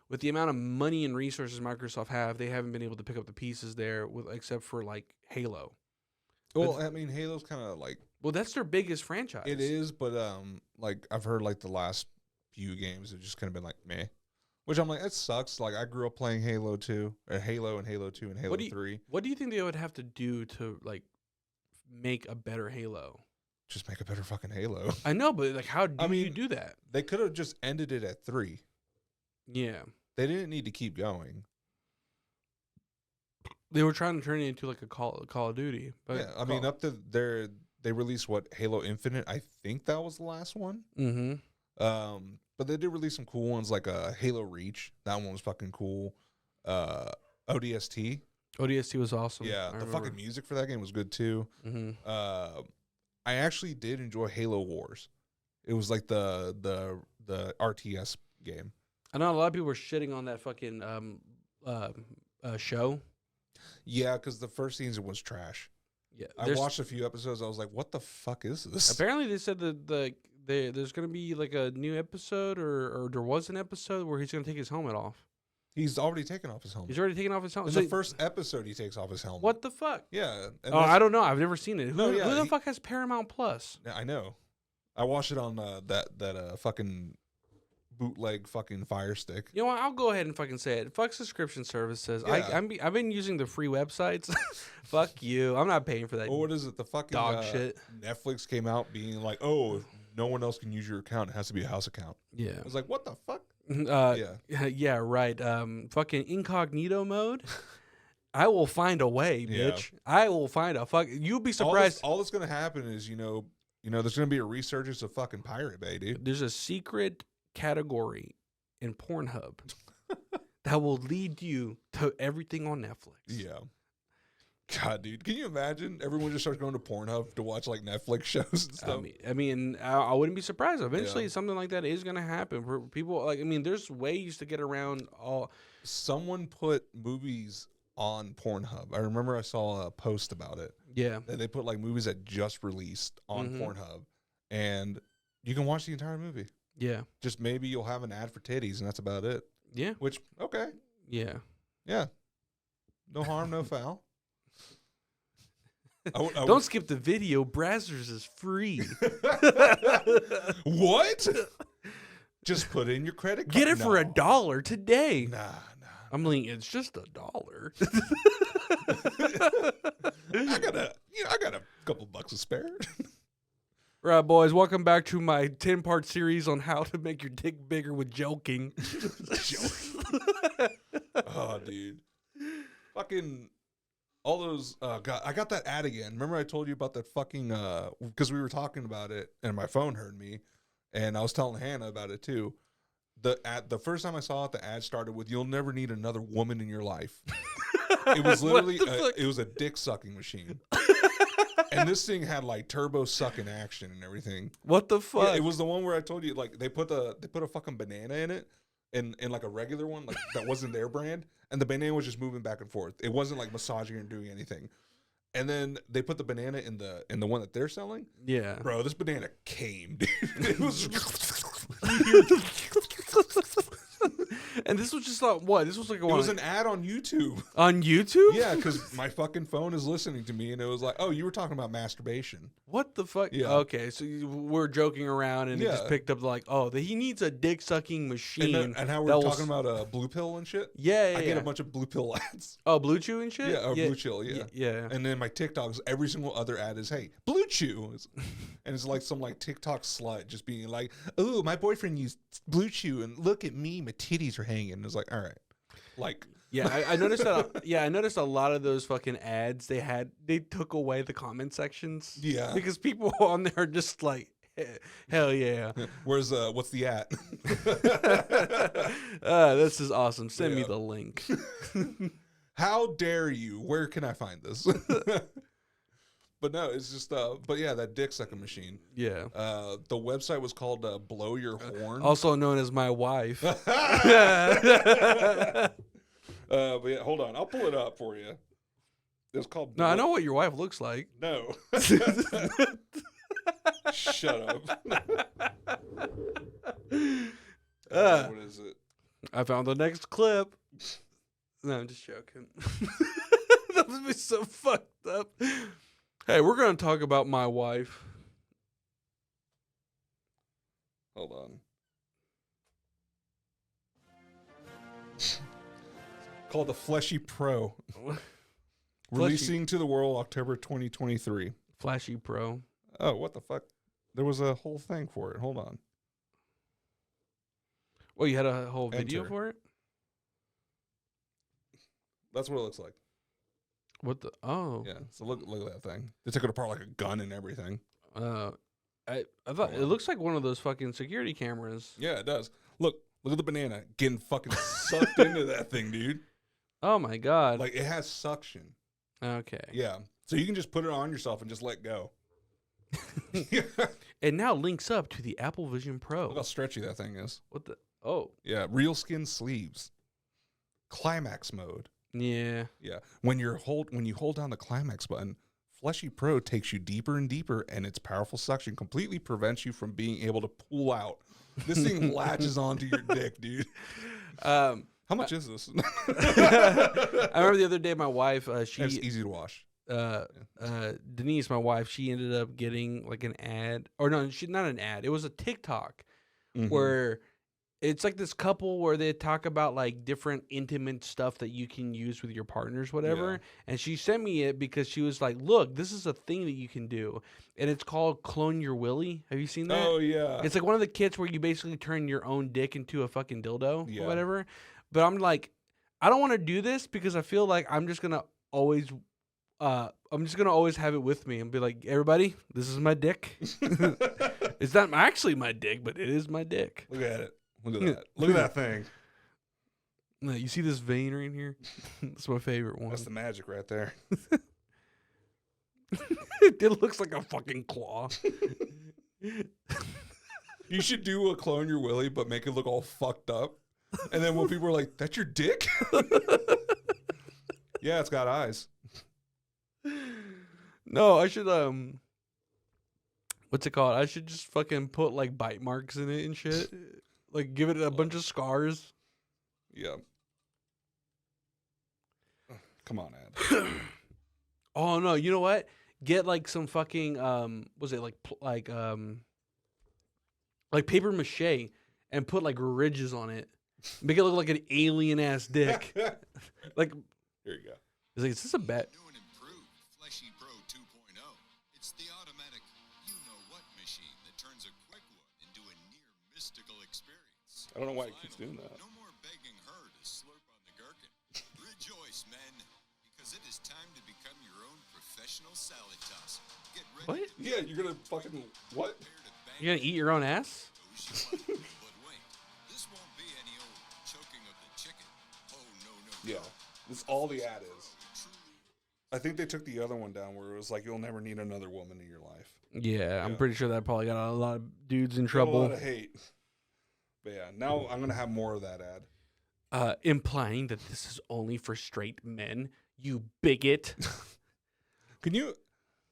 with the amount of money and resources Microsoft have. They haven't been able to pick up the pieces there, except for like Halo. Well, I mean, Halo's kind of like, Well, that's their biggest franchise. it is, but like I've heard like the last few games have just kind of been like meh, which I'm like, it sucks. Like I grew up playing Halo 2, or Halo and Halo 2 and Halo 3. What do you think they would have to do to like make a better Halo? Just make a better fucking Halo. I know, but like, how do you do that? They could have just ended it at 3. Yeah, They didn't need to keep going. they were trying to turn it into like a Call of Duty. But Yeah, I mean, up to they released what, Halo Infinite? I think that was the last one. Mm-hmm. But they did release some cool ones like Halo Reach. That one was fucking cool. ODST. ODST was awesome. Yeah, the fucking music for that game was good too. Mm-hmm. I actually did enjoy Halo Wars. It was like the RTS game. I know a lot of people were shitting on that fucking show. Yeah, because the first season was trash. Yeah, I watched a few episodes. I was like, "What the fuck is this?" Apparently, they said that there's going to be like a new episode, or there was an episode where he's going to take his helmet off. He's already taken off his helmet. He's already taken off his helmet. In the first episode, he takes off his helmet. What the fuck? Yeah. And I don't know. I've never seen it. No, who yeah, the fuck has Paramount Plus? I know. I watched it on that fucking bootleg fucking Fire Stick. You know what? I'll go ahead and fucking say it. Fuck subscription services. Yeah. I've been using the free websites. Fuck you. I'm not paying for that. Well, what is it? The fucking dog shit. Netflix came out being like, "Oh, no one else can use your account. It has to be a house account." Yeah. I was like, "What the fuck?" Yeah, right. Fucking incognito mode. I will find a way, bitch. Yeah. I will find a fuck. You'll be surprised. All that's gonna happen is there's gonna be a resurgence of fucking Pirate Bay, dude. There's a secret category in Pornhub that will lead you to everything on Netflix. Yeah. God, dude, can you imagine? Everyone just starts going to Pornhub to watch like Netflix shows and stuff. I wouldn't be surprised. Eventually, something like that is going to happen. For people, there's ways to get around all. Someone put movies on Pornhub. I remember I saw a post about it. Yeah, they put like movies that just released on Pornhub, and you can watch the entire movie. Yeah, just maybe you'll have an ad for titties, and that's about it. Yeah, which okay. Yeah, no harm, no foul. Don't skip the video. Brazzers is free. What? Just put in your credit card. Get it for $1 today. Nah. I'm like, it's just $1. I got a couple bucks to spare. Right, boys. Welcome back to my 10-part series on how to make your dick bigger with joking. Oh, dude. Fucking all those. God, I got that ad again. Remember I told you about that fucking. Because we were talking about it, and my phone heard me, and I was telling Hannah about it too. The first time I saw it, the ad started with "You'll never need another woman in your life." It was literally it was a dick sucking machine. And this thing had like turbo sucking action and everything. What the fuck? Yeah, it was the one where I told you like they put a fucking banana in it, in like a regular one like that wasn't their brand, and the banana was just moving back and forth. It wasn't like massaging or doing anything. And then they put the banana in the one that they're selling. Yeah, bro, this banana came, dude. It was. And this was just like what? This was like it was an ad on YouTube. On YouTube? Yeah, because my fucking phone is listening to me, and it was like, "Oh, you were talking about masturbation." What the fuck? Yeah. Okay, so we're joking around, and it just picked up like, "Oh, he needs a dick sucking machine." And how we're talking about a blue pill and shit. Yeah, I get a bunch of blue pill ads. Oh, Blue Chew and shit. Yeah, or Blue Chill. Yeah, yeah. And then my TikToks, every single other ad is, "Hey, Blue Chew," and it's like some like TikTok slut just being like, "Oh, my boyfriend used Blue Chew, and look at me, my titties are hanging." And it's like, all right. Like I noticed that. Yeah, I noticed a lot of those fucking ads. They took away the comment sections. Yeah, because people on there are just like, hell yeah. Where's what's the at? This is awesome. Send me the link. How dare you? Where can I find this? But no, it's just but yeah, that dick sucking machine. Yeah. The website was called Blow Your Horn. Also known as my wife. But yeah, hold on, I'll pull it up for you. It's called. No, I know what your wife looks like. No. Shut up. What is it? I found the next clip. No, I'm just joking. That would be so fucked up. Hey, we're going to talk about my wife. Hold on. Called the Fleshy Pro. Releasing to the world October 2023. Flashy Pro. Oh, what the fuck? There was a whole thing for it. Hold on. Well, you had a whole video Enter. for it? That's what it looks like. What the? Oh. Yeah. So look at that thing. They took it apart like a gun and everything. I thought it looks like one of those fucking security cameras. Yeah, it does. Look at the banana getting fucking sucked into that thing, dude. Oh my god. Like it has suction. Okay. Yeah. So you can just put it on yourself and just let go. It now links up to the Apple Vision Pro. Look how stretchy that thing is. What the? Oh. Yeah. Real skin sleeves. Climax mode. Yeah. Yeah. When you hold down the climax button, Fleshy Pro takes you deeper and deeper, and its powerful suction completely prevents you from being able to pull out. This thing latches onto your dick, dude. How much is this? I remember the other day, my wife, It's easy to wash. Denise, my wife, she ended up getting like an ad, or no, not an ad. It was a TikTok where it's like this couple where they talk about like different intimate stuff that you can use with your partners, whatever. Yeah. And she sent me it because she was like, "Look, this is a thing that you can do, and it's called Clone Your Willy." Have you seen that? Oh yeah. It's like one of the kits where you basically turn your own dick into a fucking dildo Yeah. or whatever. But I'm like, I don't want to do this because I feel like I'm just gonna always have it with me and be like, everybody, this is my dick. It's not actually my dick, but it is my dick. Look at it. Look at that. Look at that thing. No, you see this vein right here? That's my favorite one. That's the magic right there. It looks like a fucking claw. You should do a Clone Your Willy, but make it look all fucked up. And then when people are like, "That's your dick?" Yeah, it's got eyes. No, I should what's it called? I should just fucking put like bite marks in it and shit. Like give it a bunch of scars. Yeah. Come on, Ad. Oh no, you know what? Get like some fucking was it like paper mache and put like ridges on it. Make it look like an alien ass dick. Like Here you go. it's like, is this a bet? New and improved Fleshy Pro 2.0. It's the automatic you-know-what machine that turns a quick one into a near mystical experience. I don't know why it keeps doing that. No more begging her to slurp on the gherkin. Rejoice, men, because it is time to become your own professional salad tosser. Get ready What? to Yeah, you're gonna fucking what? prepare to bang You gonna eat your own ass? those you like. But wait, this won't be any old choking of the chicken. Oh, no. Yeah. This is all the ad is. Truly I think they took the other one down where it was like, "You'll never need another woman in your life." Yeah, I'm Yeah. pretty sure that probably got a lot of dudes in A trouble. lot of hate. But yeah, now I'm gonna have more of that ad. Implying that this is only for straight men, you bigot. Can you?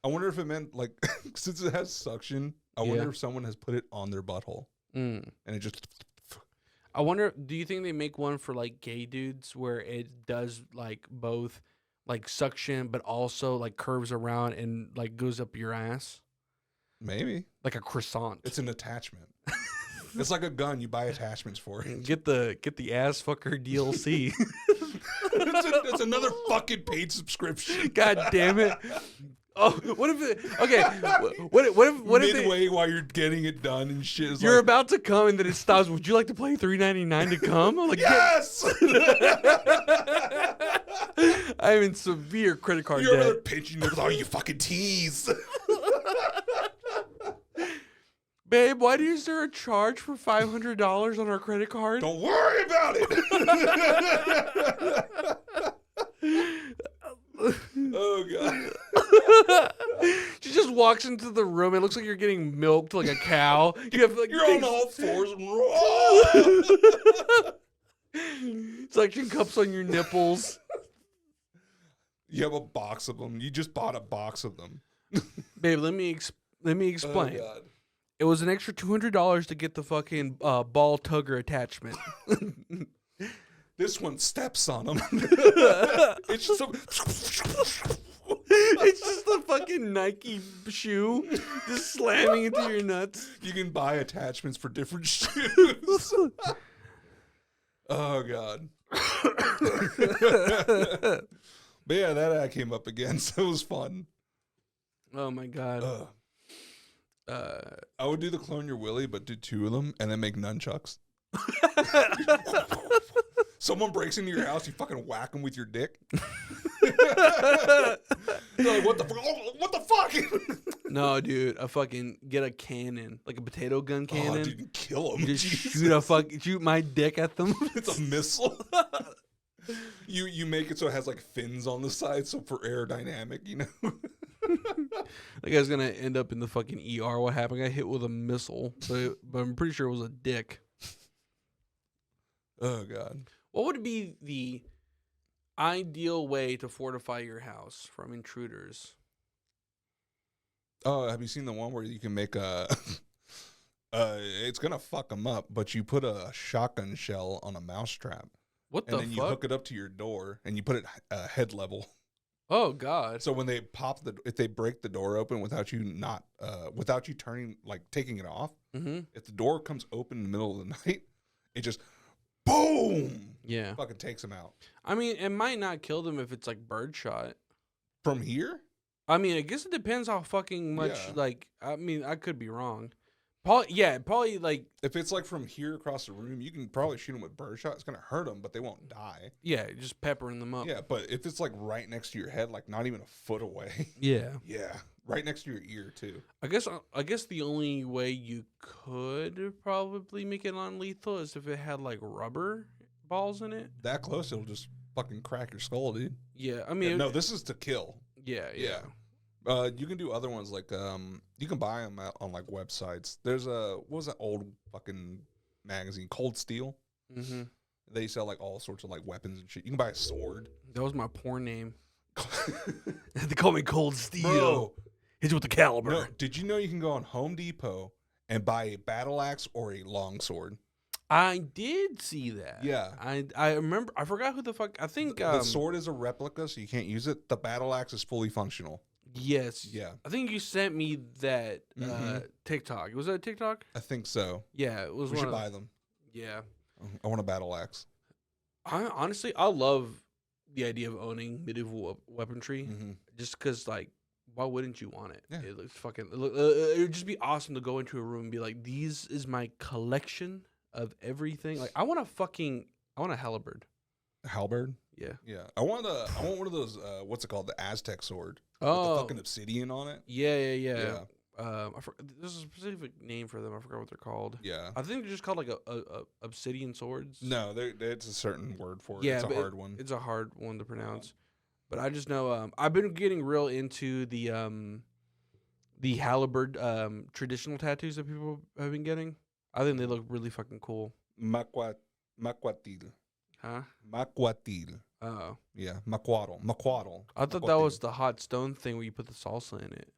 I wonder if it meant like since it has suction. I Yeah. wonder if someone has put it on their butthole and it just. I wonder, do you think they make one for like gay dudes where it does like both like suction but also like curves around and like goes up your ass? Maybe Like a croissant. it's an attachment. It's like a gun. You buy attachments for it. Get the ass fucker DLC. It's another fucking paid subscription. God damn it. Oh, what if it, okay, what if Midway while you're getting it done and shit. Is you're like, about to come and then it stops? Would you like to pay $3.99 to come? I'm like, yes. I'm in severe credit card You're over there debt. pinching it with all you fucking tease. Babe, why is there a charge for $500 on our credit card? Don't worry about it. Oh god. walks into the room. It looks like you're getting milked like a cow. You have like You're on all fours. suction cups on your nipples. You have a box of them. You just bought a box of them. Babe, let me explain. Oh, God. It was an extra $200 to get the fucking ball tugger attachment. This one steps on them. It's just It's just a fucking Nike shoe just slamming into your nuts. you can buy attachments for different shoes. Oh, God. But yeah, that ad came up again, so it was fun. Oh my god. I would do the clone your Willy, but do 2 of them and then make nunchucks. Someone breaks into your house, you fucking whack them with your dick. They're like, what the fuck? No, dude, I fucking get a cannon, like a potato gun cannon. Oh, dude, kill them. You just shoot my dick at them. It's a missile. You make it so it has like fins on the side, so for aerodynamic, you know. That guy's gonna end up in the fucking ER. What happened? I got hit with a missile, but I'm pretty sure it was a dick. Oh, God. What would be the ideal way to fortify your house from intruders? Oh, have you seen the one where you can make a... it's going to fuck them up, but you put a shotgun shell on a mousetrap. What the And fuck? then you hook it up to your door, and you put it head level. Oh, God. So when they if they break the door open without you turning, like taking it off, Mm-hmm. if the door comes open in the middle of the night, it just... boom! Yeah. Fucking takes them out. I mean, it might not kill them if it's like birdshot. From here? I mean, I guess it depends how fucking much, Yeah. like, I mean, I could be wrong. Probably like, If it's like from here across the room, you can probably shoot them with birdshot. It's going to hurt them, but they won't die. yeah, just peppering them up. Yeah, but if it's like right next to your head, like not even a foot away. Yeah. Yeah, right next to your ear too. I guess the only way you could probably make it non-lethal is if it had like rubber balls in it. That close, it'll just fucking crack your skull, dude. Yeah, I mean, No, this is to kill. yeah. You can do other ones like you can buy them on like websites. There's what was that old fucking magazine, Cold Steel? Mm-hmm. They sell like all sorts of like weapons and shit. You can buy a sword. That was my porn name. They call me Cold Steel. Bro, Hit you with the caliber. no, did you know you can go on Home Depot and buy a battle axe or a long sword? I did see that. Yeah. I remember. I forgot who the fuck. I think The sword is a replica, so you can't use it. The battle axe is fully functional. Yes. Yeah. I think you sent me that Mhm. TikTok. Was that TikTok? I think so. Yeah, it was. We should buy them. Yeah. I want a battle axe. Honestly, I love the idea of owning medieval weaponry, Mm-hmm. just because, like, why wouldn't you want it? Yeah. It looks fucking. It would just be awesome to go into a room and be like, "These is my collection of everything." Like, I want a halberd. Halberd. Yeah. Yeah. I want one of those. What's it called? The Aztec sword. With Oh. the fucking obsidian on it. Yeah. There's a specific name for them. I forgot what they're called. Yeah. I think they're just called like a obsidian swords. No, it's a certain word for it. Yeah, it's a but hard one. It's a hard one to pronounce. But I just know I've been getting real into the halberd traditional tattoos that people have been getting. I think they look really fucking cool. Maquatil. Huh? Maquatil. Oh. Yeah. Maquatal. I thought that was the hot stone thing where you put the salsa in it.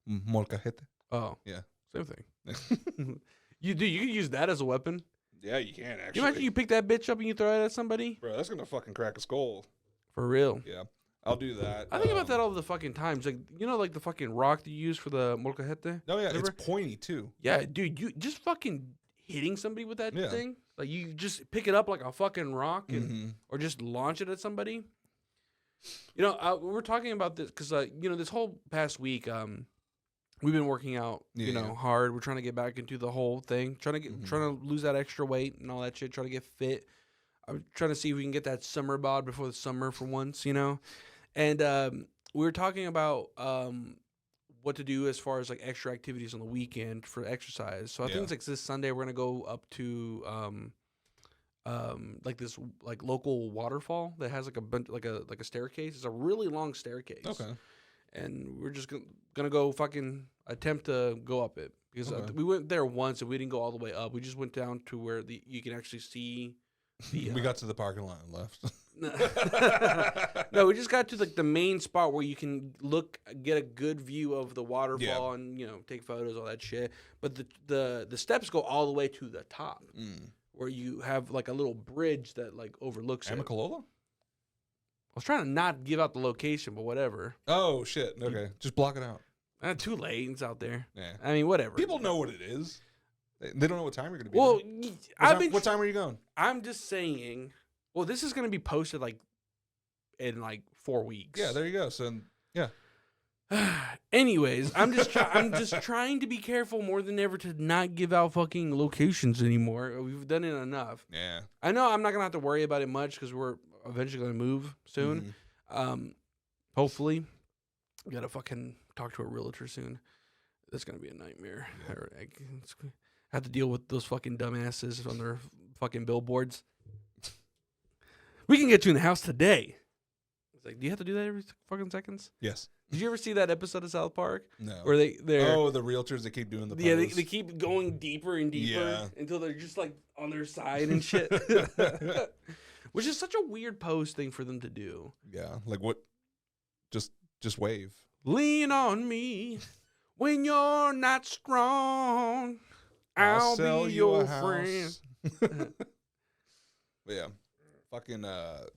Molcajete. Oh. Yeah. Same thing. You can use that as a weapon. Yeah, you can Can actually. you imagine you pick that bitch up and you throw it at somebody? Bro, that's gonna fucking crack a skull. For real. Yeah, I'll do that. I think about that all the fucking times. Like, like the fucking rock that you use for the molcajete? Oh yeah, Remember? it's pointy too. Yeah, dude, you just fucking hitting somebody with that Yeah. thing. Like, you just pick it up like a fucking rock and Mm-hmm. or just launch it at somebody. We're talking about this because, this whole past week, we've been working out, Yeah. hard. We're trying to get back into the whole thing, trying Mm-hmm. to lose that extra weight and all that shit, trying to get fit. I'm trying to see if we can get that summer bod before the summer for once, And we were talking about what to do as far as like extra activities on the weekend for exercise. So I think it's like this Sunday we're gonna go up to like this like local waterfall that has like a bunch like a staircase. It's a really long staircase. Okay. and we're just gonna go fucking attempt to go up it because we went there once and we didn't go all the way up. We just went down to where you can actually see. We got to the parking lot and left. No, we just got to like the main spot where you can get a good view of the waterfall and take photos, all that shit. But the steps go all the way to the top, where you have like a little bridge that like overlooks it. Amicalola? I was trying to not give out the location, but whatever. Oh shit! Okay, just block it out. Too late. It's out there. Yeah. I mean, whatever. People know what it is. They don't know what time you're going to be. Well, what time are you going? I'm just saying. Well, this is going to be posted like in like 4 weeks. Yeah, there you go. So yeah. Anyways, I'm just trying to be careful more than ever to not give out fucking locations anymore. We've done it enough. Yeah. I know I'm not gonna have to worry about it much because we're eventually gonna move soon. Hopefully, we gotta fucking talk to a realtor soon. That's gonna be a nightmare. Yeah. I have to deal with those fucking dumbasses on their fucking billboards. We can get you in the house today. It's like, do you have to do that every fucking seconds? Yes. Did you ever see that episode of South Park? No. Where they're the realtors that keep doing the pose. Yeah, they keep going deeper and deeper until they're just like on their side and shit. Which is such a weird pose thing for them to do. Yeah, like what? Just wave. Lean on me when you're not strong. I'll sell be you your a friend. But yeah, fucking that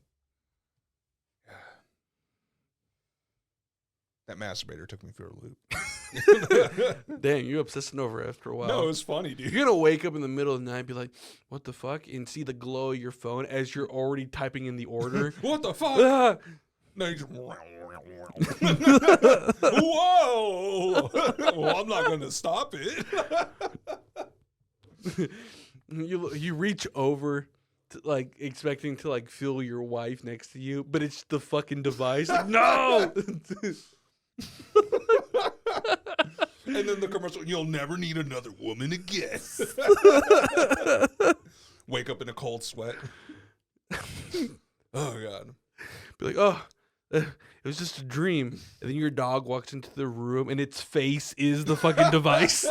masturbator took me through a loop. Damn, you're obsessing over it after a while. No, it was funny, dude. You're gonna wake up in the middle of the night and be like, what the fuck? And see the glow of your phone as you're already typing in the order. What the fuck? Ah! No, you just whoa! Well, I'm not going to stop it. You reach over, to, like expecting to like feel your wife next to you, but it's the fucking device. Like, no. And then the commercial, you'll never need another woman again. Wake up in a cold sweat. Oh, God. Be like, oh, it was just a dream. And then your dog walks into the room and its face is the fucking device.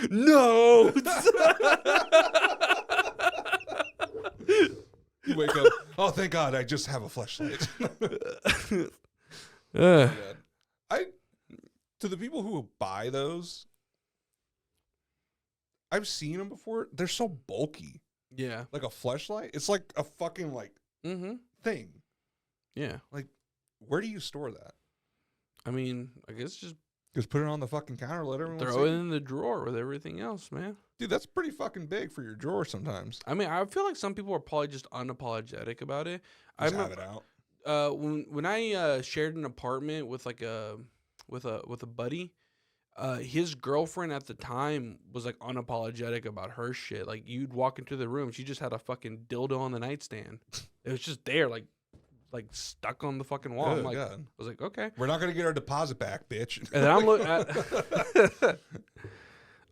No. You wake up, oh, thank God, I just have a fleshlight. To the people who buy those, I've seen them before. They're so bulky. Yeah. Like a fleshlight. It's like a fucking thing. Yeah. Like, where do you store that? I mean, I guess just put it on the fucking counter. Let everyone throw it in the drawer with everything else, man. Dude, that's pretty fucking big for your drawer sometimes. I mean, I feel like some people are probably just unapologetic about it. Just have it out. When I shared an apartment with like with a buddy, his girlfriend at the time was like unapologetic about her shit. Like you'd walk into the room, she just had a fucking dildo on the nightstand. It was just there, like stuck on the fucking wall. I'm like, God. I was like, okay, we're not gonna get our deposit back, bitch. And then I'm looking at.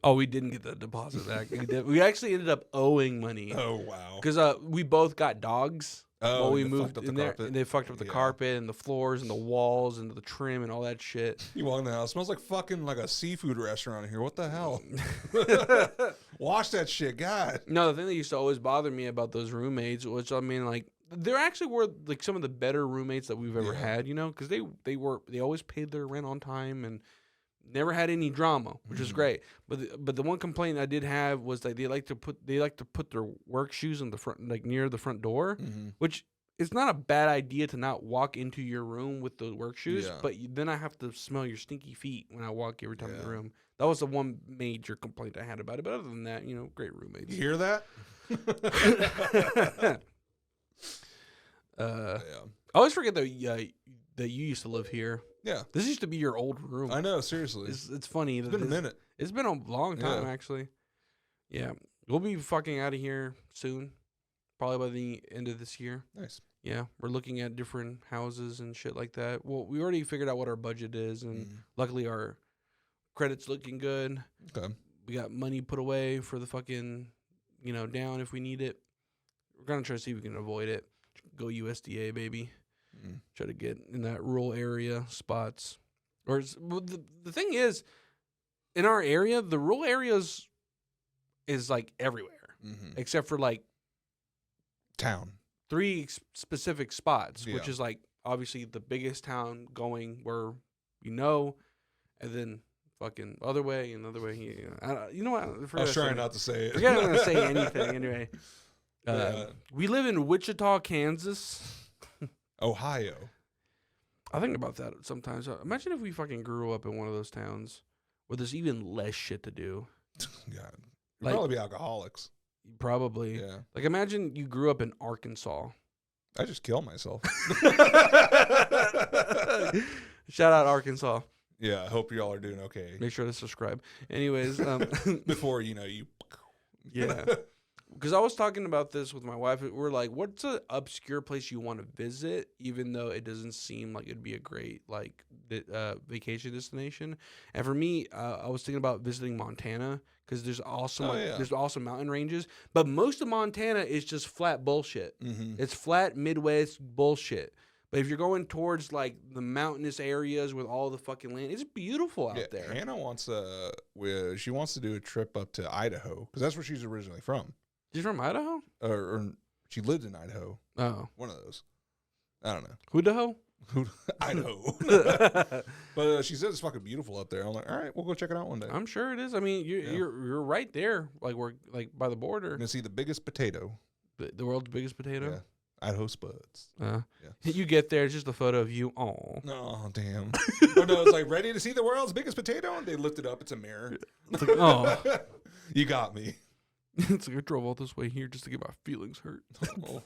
Oh, we didn't get the deposit back. We actually ended up owing money. Oh wow! Because we both got dogs. Oh, we moved in there, and they fucked up the carpet and the floors and the walls and the trim and all that shit. You walk in the house, smells like fucking like a seafood restaurant in here. What the hell? Wash that shit, God. No, the thing that used to always bother me about those roommates, which I mean, like, there actually were like some of the better roommates that we've ever had, you know, because they always paid their rent on time and never had any drama, which is great. But the one complaint I did have was that they like to put their work shoes in the front, like near the front door, which is not a bad idea to not walk into your room with the work shoes. Yeah. But then I have to smell your stinky feet when I walk every time in the room. That was the one major complaint I had about it. But other than that, you know, great roommates. You hear that? I always forget that you used to live here. Yeah. This used to be your old room. I know, seriously. It's funny. It's been a minute. It's been a long time, actually. Yeah. We'll be fucking out of here soon. Probably by the end of this year. Nice. Yeah. We're looking at different houses and shit like that. Well, we already figured out what our budget is, and luckily our credit's looking good. Okay. We got money put away for the fucking, down if we need it. We're going to try to see if we can avoid it. Go USDA, baby. Try to get in that rural area spots. The thing is, in our area, the rural areas is like everywhere, except for like town. 3 specific spots, which Yeah. is like obviously the biggest town going where and then fucking other way, another way. You know what? I was trying not to say it. Forget I'm gonna say anything anyway. Yeah. We live in Wichita, Kansas. Ohio. I think about that sometimes. Imagine if we fucking grew up in one of those towns where there's even less shit to do. God. We'd Like- probably be alcoholics. Probably. Yeah. Like imagine you grew up in Arkansas. I just kill myself. Shout out Arkansas. Yeah, I hope y'all are doing okay. Make sure to subscribe. Anyways, Before, you... yeah. Because I was talking about this with my wife. We're like, what's an obscure place you want to visit, even though it doesn't seem like it'd be a great vacation destination? And for me, I was thinking about visiting Montana because there's awesome, there's awesome mountain ranges. But most of Montana is just flat bullshit. It's flat Midwest bullshit. But if you're going towards like the mountainous areas with all the fucking land, it's beautiful out there. Hannah wants she wants to do a trip up to Idaho because that's where she's originally from. She's from Idaho? Or she lived in Idaho. Oh. One of those. I don't know. Idaho? Idaho. But she said it's fucking beautiful up there. I'm like, all right, we'll go check it out one day. I'm sure it is. I mean, you're right there, like we're like by the border. You're gonna see the biggest potato. The world's biggest potato. Yeah. Idaho Spuds. Yeah. You get there, it's just a photo of you. Oh, damn. Oh no, it's like ready to see the world's biggest potato, and they lift it up. It's a mirror. It's like, oh, you got me. It's like I drove all this way here just to get my feelings hurt. Oh.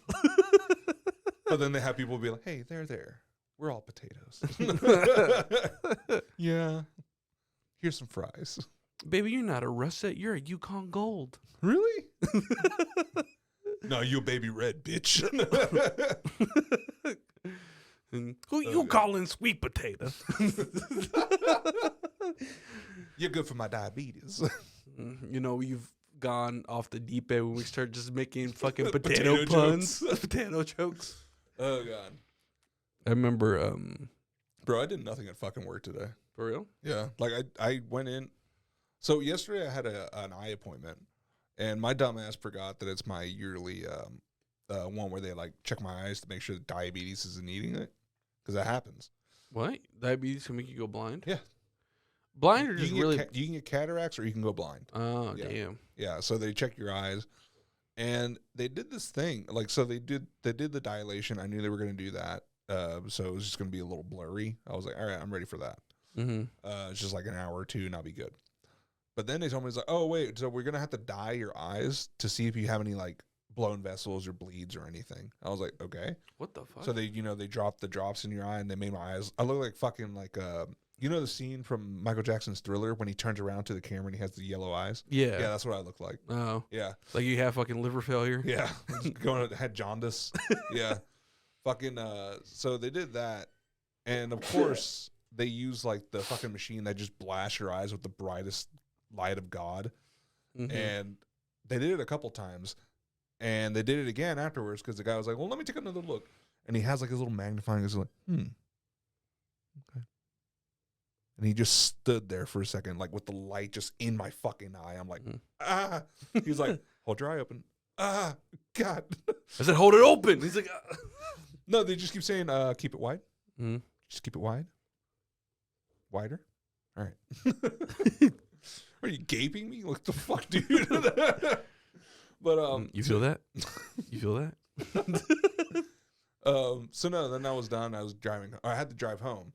But then they have people be like, "Hey, there. We're all potatoes." Yeah. Here's some fries. Baby, you're not a russet. You're a Yukon Gold. Really? No, you a baby red, bitch. And who you calling sweet potato? You're good for my diabetes. You know, you've gone off the deep end when we start just making fucking potato puns. Potato jokes. Oh, God. I remember, Bro, I did nothing at fucking work today. for real? Yeah. Like, I went in. So, yesterday I had an eye appointment. And my dumb ass forgot that it's my yearly one where they, like, check my eyes to make sure that diabetes isn't eating it. Because that happens. What? Diabetes can make you go blind? Yeah. Blind or just You really? can get cataracts or you can go blind. Oh, Yeah. damn. Yeah, so they check your eyes, and they did this thing. Like, so they did the dilation. I knew they were going to do that, so it was just going to be a little blurry. I was like, all right, I'm ready for that. Mm-hmm. It's just like an hour or two, and I'll be good. But then they told me, it's like, oh, wait, so we're going to have to dye your eyes to see if you have any, like, blown vessels or bleeds or anything. I was like, okay. What the fuck? So they dropped the drops in your eye, and they made my eyes, I look like fucking, like, you know the scene from Michael Jackson's Thriller when he turns around to the camera and he has the yellow eyes? Yeah. Yeah, that's what I look like. Oh. Yeah. Like you have fucking liver failure? Yeah. Had jaundice. Yeah. Fucking, so they did that. And of course, they use like the fucking machine that just blasts your eyes with the brightest light of God. Mm-hmm. And they did it a couple times. And they did it again afterwards because the guy was like, well, let me take another look. And he has like his little magnifying. He's like, okay. And he just stood there for a second, like with the light just in my fucking eye. I'm like, ah. He's like, hold your eye open. Ah, God. I said, hold it open. He's like, No, they just keep saying, keep it wide. Mm-hmm. Just keep it wide. Wider. All right. Are you gaping me? What the fuck, dude? But you feel that? You feel that? So no, then I was done. I was driving. I had to drive home,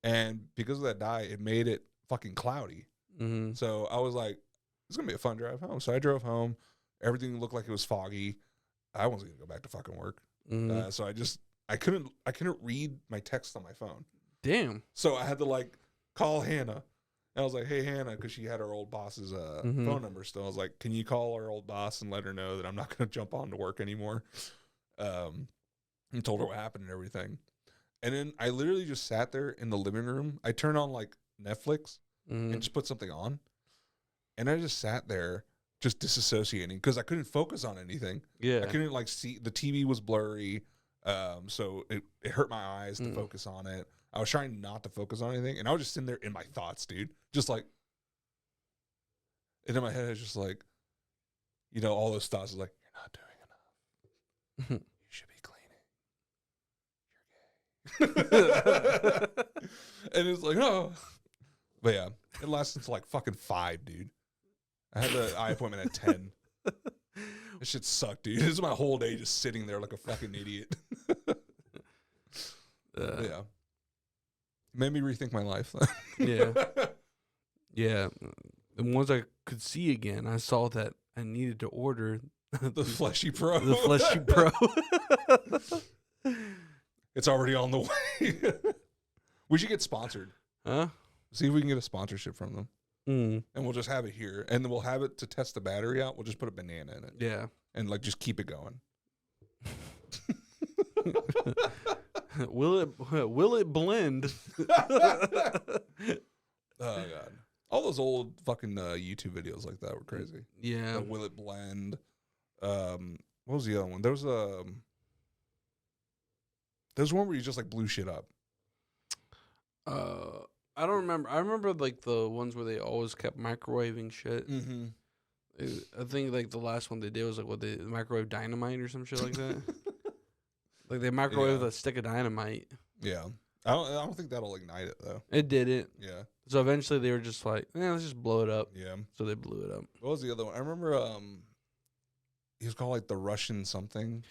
and because of that dye, it made it fucking cloudy. Mm-hmm. So I was like, "It's gonna be a fun drive home." So I drove home. Everything looked like it was foggy. I wasn't gonna go back to fucking work. Mm-hmm. So I couldn't read my text on my phone. Damn. So I had to like call Hannah. And I was like, hey, Hannah, because she had her old boss's phone number still. I was like, can you call our old boss and let her know that I'm not going to jump on to work anymore? And told her what happened and everything. And then I literally just sat there in the living room. I turned on like Netflix and just put something on. And I just sat there just disassociating because I couldn't focus on anything. Yeah. I couldn't like see. The TV was blurry. So it hurt my eyes to focus on it. I was trying not to focus on anything, and I was just sitting there in my thoughts, dude. Just like, and in my head, it's just like, you know, all those thoughts are like, you're not doing enough. You should be cleaning. You're gay. And it's like, oh. But yeah, it lasted until like fucking 5, dude. I had the eye appointment at 10. This shit sucked, dude. This is my whole day just sitting there like a fucking idiot. Yeah. Made me rethink my life. Yeah. Yeah. And once I could see again, I saw that I needed to order The Fleshy Pro. the Fleshy Pro. It's already on the way. We should get sponsored. Huh? See if we can get a sponsorship from them. Mm. And we'll just have it here. And then we'll have it to test the battery out. We'll just put a banana in it. Yeah. And like just keep it going. Will it blend? Oh god. All those old fucking YouTube videos like that were crazy. Yeah. The will it blend? What was the other one? There was one where you just like blew shit up. I don't remember. I remember like the ones where they always kept microwaving shit. Mm-hmm. I think like the last one they did was like what they microwave dynamite or some shit like that. Like they microwave a stick of dynamite. Yeah. I don't think that'll ignite it though. It did it. Yeah. So eventually they were just like, let's just blow it up. Yeah. So they blew it up. What was the other one? I remember he was called like the Russian something.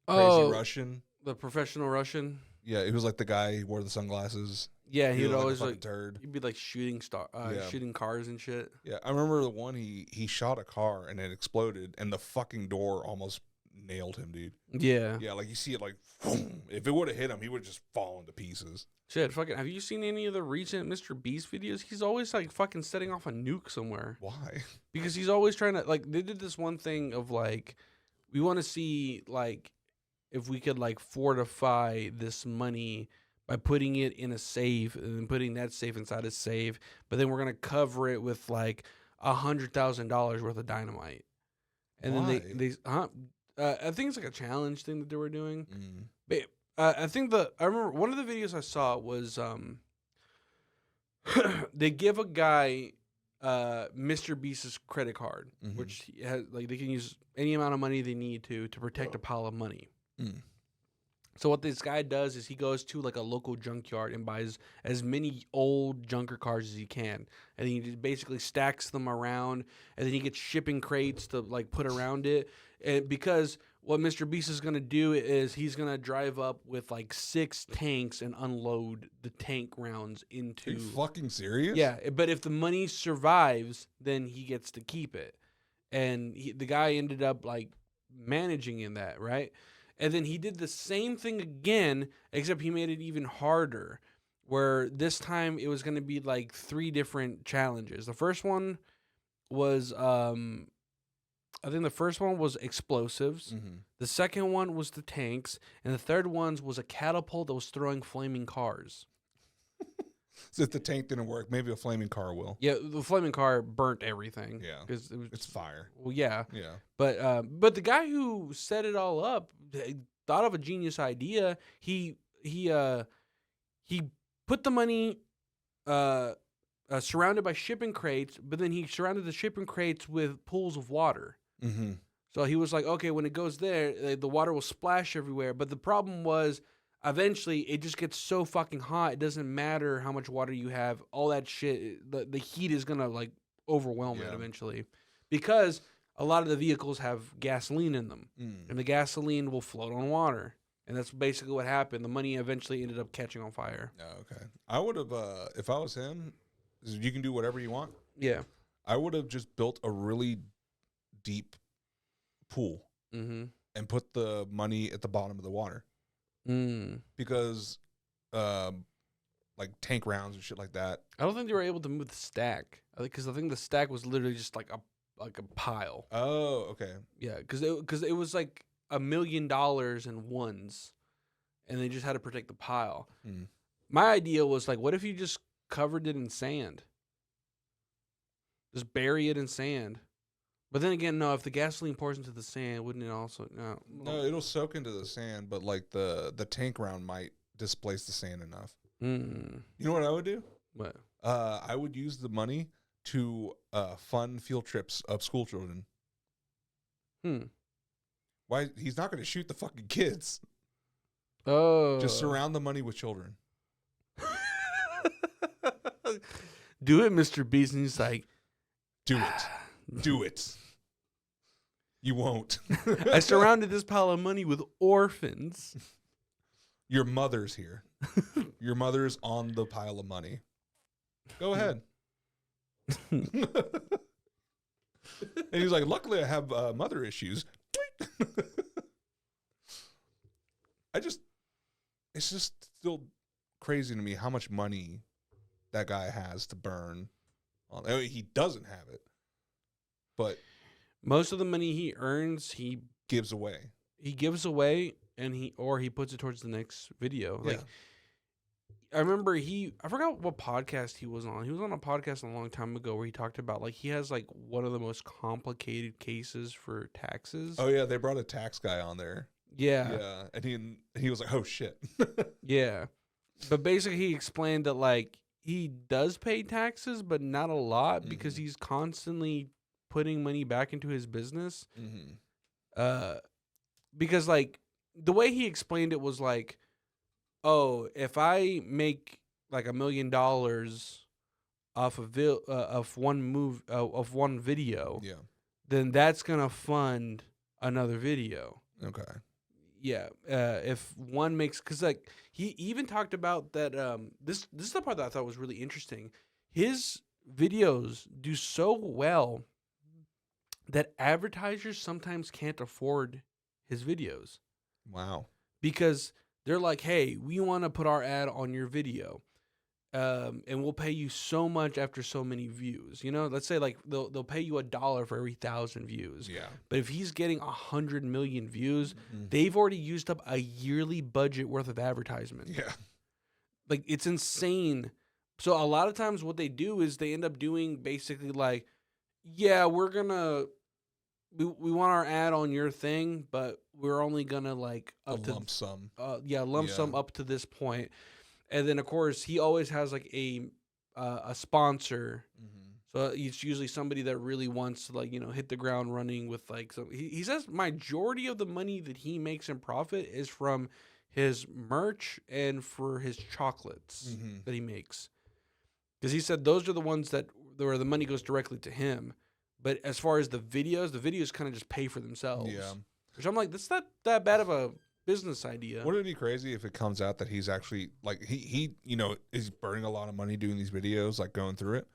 Crazy Russian. The professional Russian. Yeah, he was like the guy who wore the sunglasses. Yeah, he'd looked always like a like turd. he'd be like shooting cars and shit. Yeah, I remember the one he shot a car and it exploded and the fucking door almost nailed him, dude. Yeah. Yeah, like you see it like, boom. If it would have hit him, he would just fall into pieces. Shit, fucking. Have you seen any of the recent Mr. Beast videos? He's always like fucking setting off a nuke somewhere. Why? Because he's always trying to like. They did this one thing of like, we want to see like if we could like fortify this money by putting it in a safe and then putting that safe inside a safe, but then we're gonna cover it with like $100,000 worth of dynamite, and Why? then they I think it's like a challenge thing that they were doing. Mm. But I think I remember one of the videos I saw was they give a guy Mr. Beast's credit card, Mhm. which he has like they can use any amount of money they need to protect a pile of money. Mm. So what this guy does is he goes to like a local junkyard and buys as many old junker cars as he can, and then he just basically stacks them around, and then he gets shipping crates to like put around it. And because what Mr. Beast is gonna do is he's gonna drive up with like 6 tanks and unload the tank rounds Are into. you fucking serious? Yeah, but if the money survives, then he gets to keep it. And the guy ended up like managing in that, right? And then he did the same thing again, except he made it even harder, where this time it was going to be like 3 different challenges. The first one was, I think the first one was explosives. Mm-hmm. The second one was the tanks. And the third one was a catapult that was throwing flaming cars. So if the tank didn't work, maybe a flaming car will. Yeah, the flaming car burnt everything. Yeah. Because It's fire. well, yeah. Yeah. But the guy who set it all up thought of a genius idea. He put the money surrounded by shipping crates, but then he surrounded the shipping crates with pools of water. Mm-hmm. So he was like, okay, when it goes there, the water will splash everywhere. But the problem was, eventually, it just gets so fucking hot. It doesn't matter how much water you have. All that shit, the heat is gonna like overwhelm it Yeah. eventually, because a lot of the vehicles have gasoline in them, Mm. and the gasoline will float on water. And that's basically what happened. The money eventually ended up catching on fire. Oh, okay. I would have, if I was him, you can do whatever you want. Yeah. I would have just built a really deep pool Mm-hmm. and put the money at the bottom of the water because, like tank rounds and shit like that. I don't think they were able to move the stack, because I think the stack was literally just like a pile. Oh, okay. Yeah, because it was like $1 million in ones, and they just had to protect the pile. Hmm. My idea was like, what if you just covered it in sand? Just bury it in sand. But then again, no. If the gasoline pours into the sand, wouldn't it also? No. No, it'll soak into the sand, but like the tank round might displace the sand enough. Mm. You know what I would do? What? I would use the money to fund field trips of school children. Why? He's not going to shoot the fucking kids. Oh. Just surround the money with children. Do it, Mr. Beast. And he's like, Do it. Do it. You won't. I surrounded this pile of money with orphans. Your mother's here. Your mother's on the pile of money. Go ahead. And he's like, luckily I have mother issues. It's just still crazy to me how much money that guy has to burn. I mean, he doesn't have it, but most of the money he earns, he gives away. He gives away, and he puts it towards the next video. Like, I remember I forgot what podcast he was on. He was on a podcast a long time ago where he talked about like he has like one of the most complicated cases for taxes. Oh yeah, they brought a tax guy on there. Yeah, and he was like, "Oh shit." Yeah, but basically he explained that like he does pay taxes, but not a lot because he's constantly putting money back into his business. Because like the way he explained it was like, oh, if I make like $1 million off of one video, then that's gonna fund another video. Okay. Yeah. If one makes, because like he even talked about that. This is the part that I thought was really interesting. His videos do so well that advertisers sometimes can't afford his videos. Wow. Because they're like, hey, we want to put our ad on your video. And we'll pay you so much after so many views. You know, let's say like they'll pay you $1 for every 1,000 views. Yeah. But if he's getting 100 million views, they've already used up a yearly budget worth of advertisement. Yeah. Like, it's insane. So a lot of times what they do is they end up doing basically like, yeah, we want our ad on your thing, but we're only gonna like up to lump sum. Lump sum up to this point. And then, of course, he always has like a sponsor. So it's usually somebody that really wants to like, you know, hit the ground running with like some. He says majority of the money that he makes in profit is from his merch and for his chocolates that he makes. Because he said those are the ones where the money goes directly to him. But as far as the videos kind of just pay for themselves. Yeah. Which I'm like, that's not that bad of a business idea. Wouldn't it be crazy if it comes out that he's actually like he you know is burning a lot of money doing these videos, like going through it?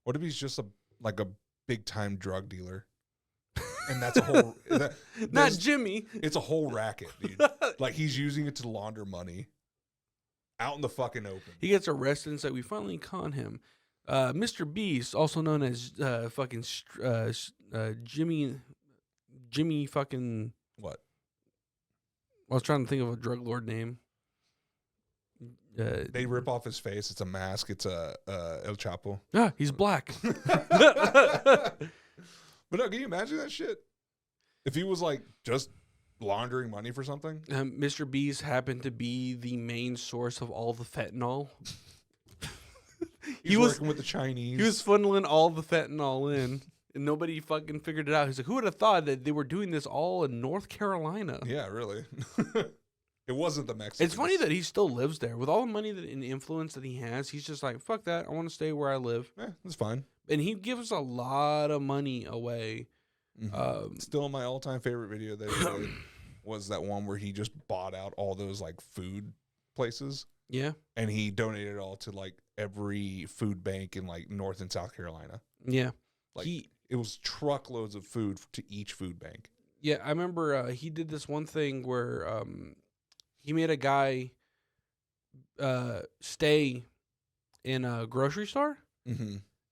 What if he's just a big time drug dealer? And that's a whole not Jimmy. It's a whole racket, dude. Like he's using it to launder money out in the fucking open. He gets arrested and said, "We finally caught him." Mr. Beast, also known as Jimmy fucking what? I was trying to think of a drug lord name. They rip off his face. It's a mask. It's a El Chapo. Ah, he's black. But no, can you imagine that shit? If he was like just laundering money for something? Mr. Beast happened to be the main source of all the fentanyl. He was working with the Chinese. He was funneling all the fentanyl in, and nobody fucking figured it out. He's like, who would have thought that they were doing this all in North Carolina? Yeah, really. It wasn't the Mexicans. It's funny that he still lives there. With all the money and influence that he has, he's just like, fuck that. I want to stay where I live. Yeah, that's fine. And he gives a lot of money away. Still my all-time favorite video that he did was that one where he just bought out all those like food places. Yeah. And he donated it all to like every food bank in like North and South Carolina. Yeah. Like it was truckloads of food to each food bank. Yeah, I remember he did this one thing where he made a guy stay in a grocery store.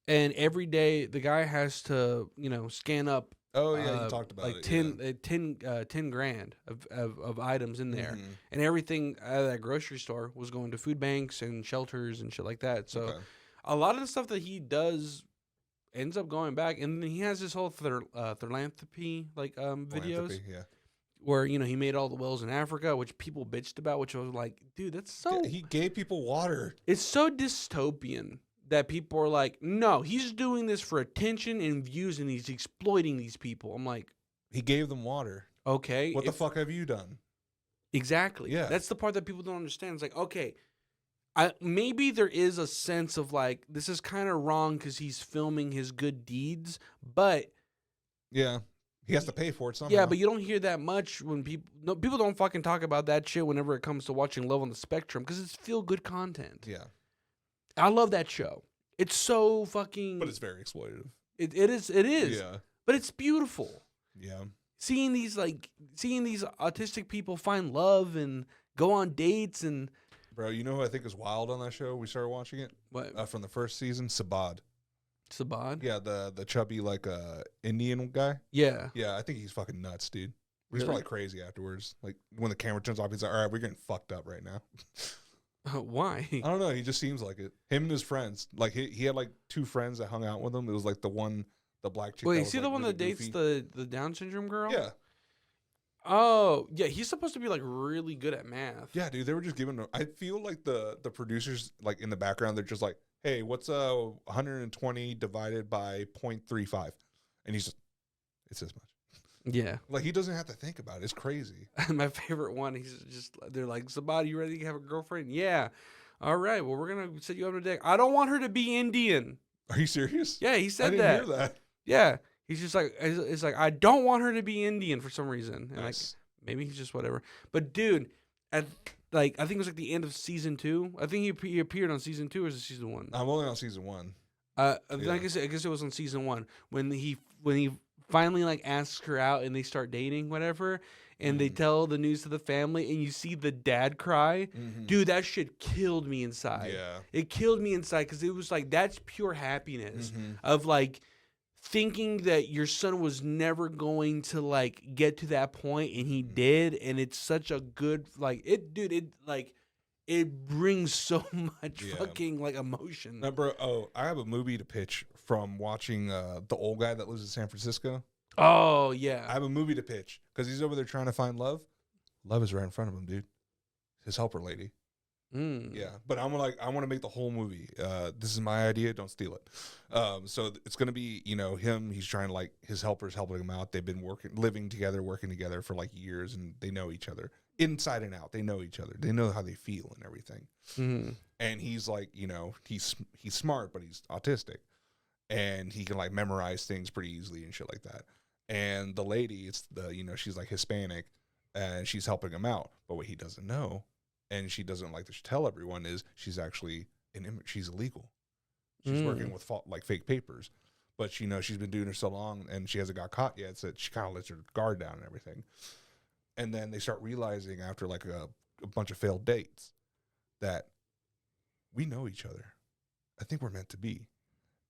And every day the guy has to, you know, scan up. Oh yeah, you talked about like it. 10 grand of items in there, and everything out of that grocery store was going to food banks and shelters and shit like that. So a lot of the stuff that he does ends up going back, and then he has this whole philanthropy videos Philanthropy, yeah. where he made all the wells in Africa, which people bitched about, which I was like, dude, that's so. Yeah, he gave people water. It's so dystopian that people are like, no, he's doing this for attention and views, and he's exploiting these people. I'm like, He gave them water. okay, What the fuck have you done? Exactly. Yeah. That's the part that people don't understand. It's like, okay, maybe there is a sense of like, this is kind of wrong because he's filming his good deeds, but Yeah. He has to pay for it somehow. yeah, but you don't hear that much when people don't fucking talk about that shit whenever it comes to watching Love on the Spectrum because it's feel good content. Yeah. I love that show. It's so fucking. But it's very exploitative. It is. It is. Yeah. But it's beautiful. Yeah. Seeing these autistic people find love and go on dates and. Bro, you know who I think is wild on that show? We started watching it What? from the first season. Sabad. Sabad? Yeah, the chubby Indian guy. Yeah. Yeah, I think he's fucking nuts, dude. He's Really? probably crazy afterwards. Like when the camera turns off, he's like, "All right, we're getting fucked up right now." Why? I don't know. He just seems like it. Him and his friends. Like he had like two friends that hung out with him. It was like the black chick. Wait, that is was, he the like, one really that dates goofy. the Down syndrome girl? Yeah, Oh, yeah. He's supposed to be like really good at math. yeah, dude. They were just giving him. I feel like the producers, like in the background, they're just like, "Hey, what's 120 divided by 0.35?" And he's just, "It's this much." Yeah. Like he doesn't have to think about it. It's crazy. My favorite one. They're like, Sabad, you ready to have a girlfriend? Yeah. All right. Well, we're gonna set you up on a date. I don't want her to be Indian. Are you serious? Yeah, he I said didn't that. hear that. Yeah. He's just like, it's like I don't want her to be Indian for some reason. And Nice. like maybe he's just whatever. But dude, I think it was like the end of season 2. I think he appeared on season 2 or is it season 1? I'm only on season 1. I Yeah. guess it was on season 1 when he finally like asks her out and they start dating, whatever, and they tell the news to the family, and you see the dad cry. Mhm. Dude, that shit killed me inside. Yeah. It killed me inside because it was like that's pure happiness Mhm. of like thinking that your son was never going to like get to that point, and he did, and it's such a good it brings so much Yeah. fucking like emotion. Now, bro, I have a movie to pitch from watching The Old Guy That Lives in San Francisco. Oh I yeah. have a movie to pitch because he's over there trying to find love. Love is right in front of him, dude. His helper lady. Mm. Yeah, but I want to make the whole movie. This is my idea. Don't steal it. So it's gonna be him. He's trying to like his helpers helping him out. They've been working together for like years, and they know each other inside and out. They know each other. They know how they feel and everything. Mm-hmm. And he's like, he's smart, but he's autistic, and he can like memorize things pretty easily and shit like that. And the lady, she's like Hispanic, and she's helping him out. But what he doesn't know, and she doesn't like to tell everyone, is she's actually she's illegal. She's working with like fake papers, but she's been doing it so long, and she hasn't got caught yet. So she kind of lets her guard down and everything. And then they start realizing after like a bunch of failed dates that we know each other. I think we're meant to be.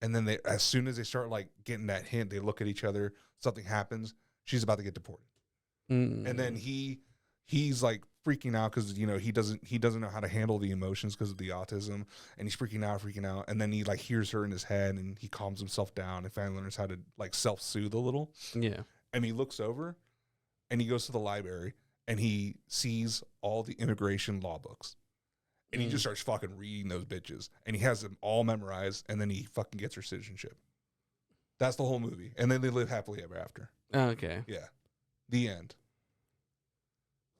And then as soon as they start like getting that hint, they look at each other. Something happens. She's about to get deported. Mm. And then he's like freaking out because he doesn't know how to handle the emotions because of the autism, and he's freaking out. And then he like hears her in his head, and he calms himself down and finally learns how to like self-soothe a little. Yeah. And he looks over, and he goes to the library, and he sees all the immigration law books. And he just starts fucking reading those bitches. And he has them all memorized, and then he fucking gets her citizenship. That's the whole movie. And then they live happily ever after. Okay. Yeah. The end.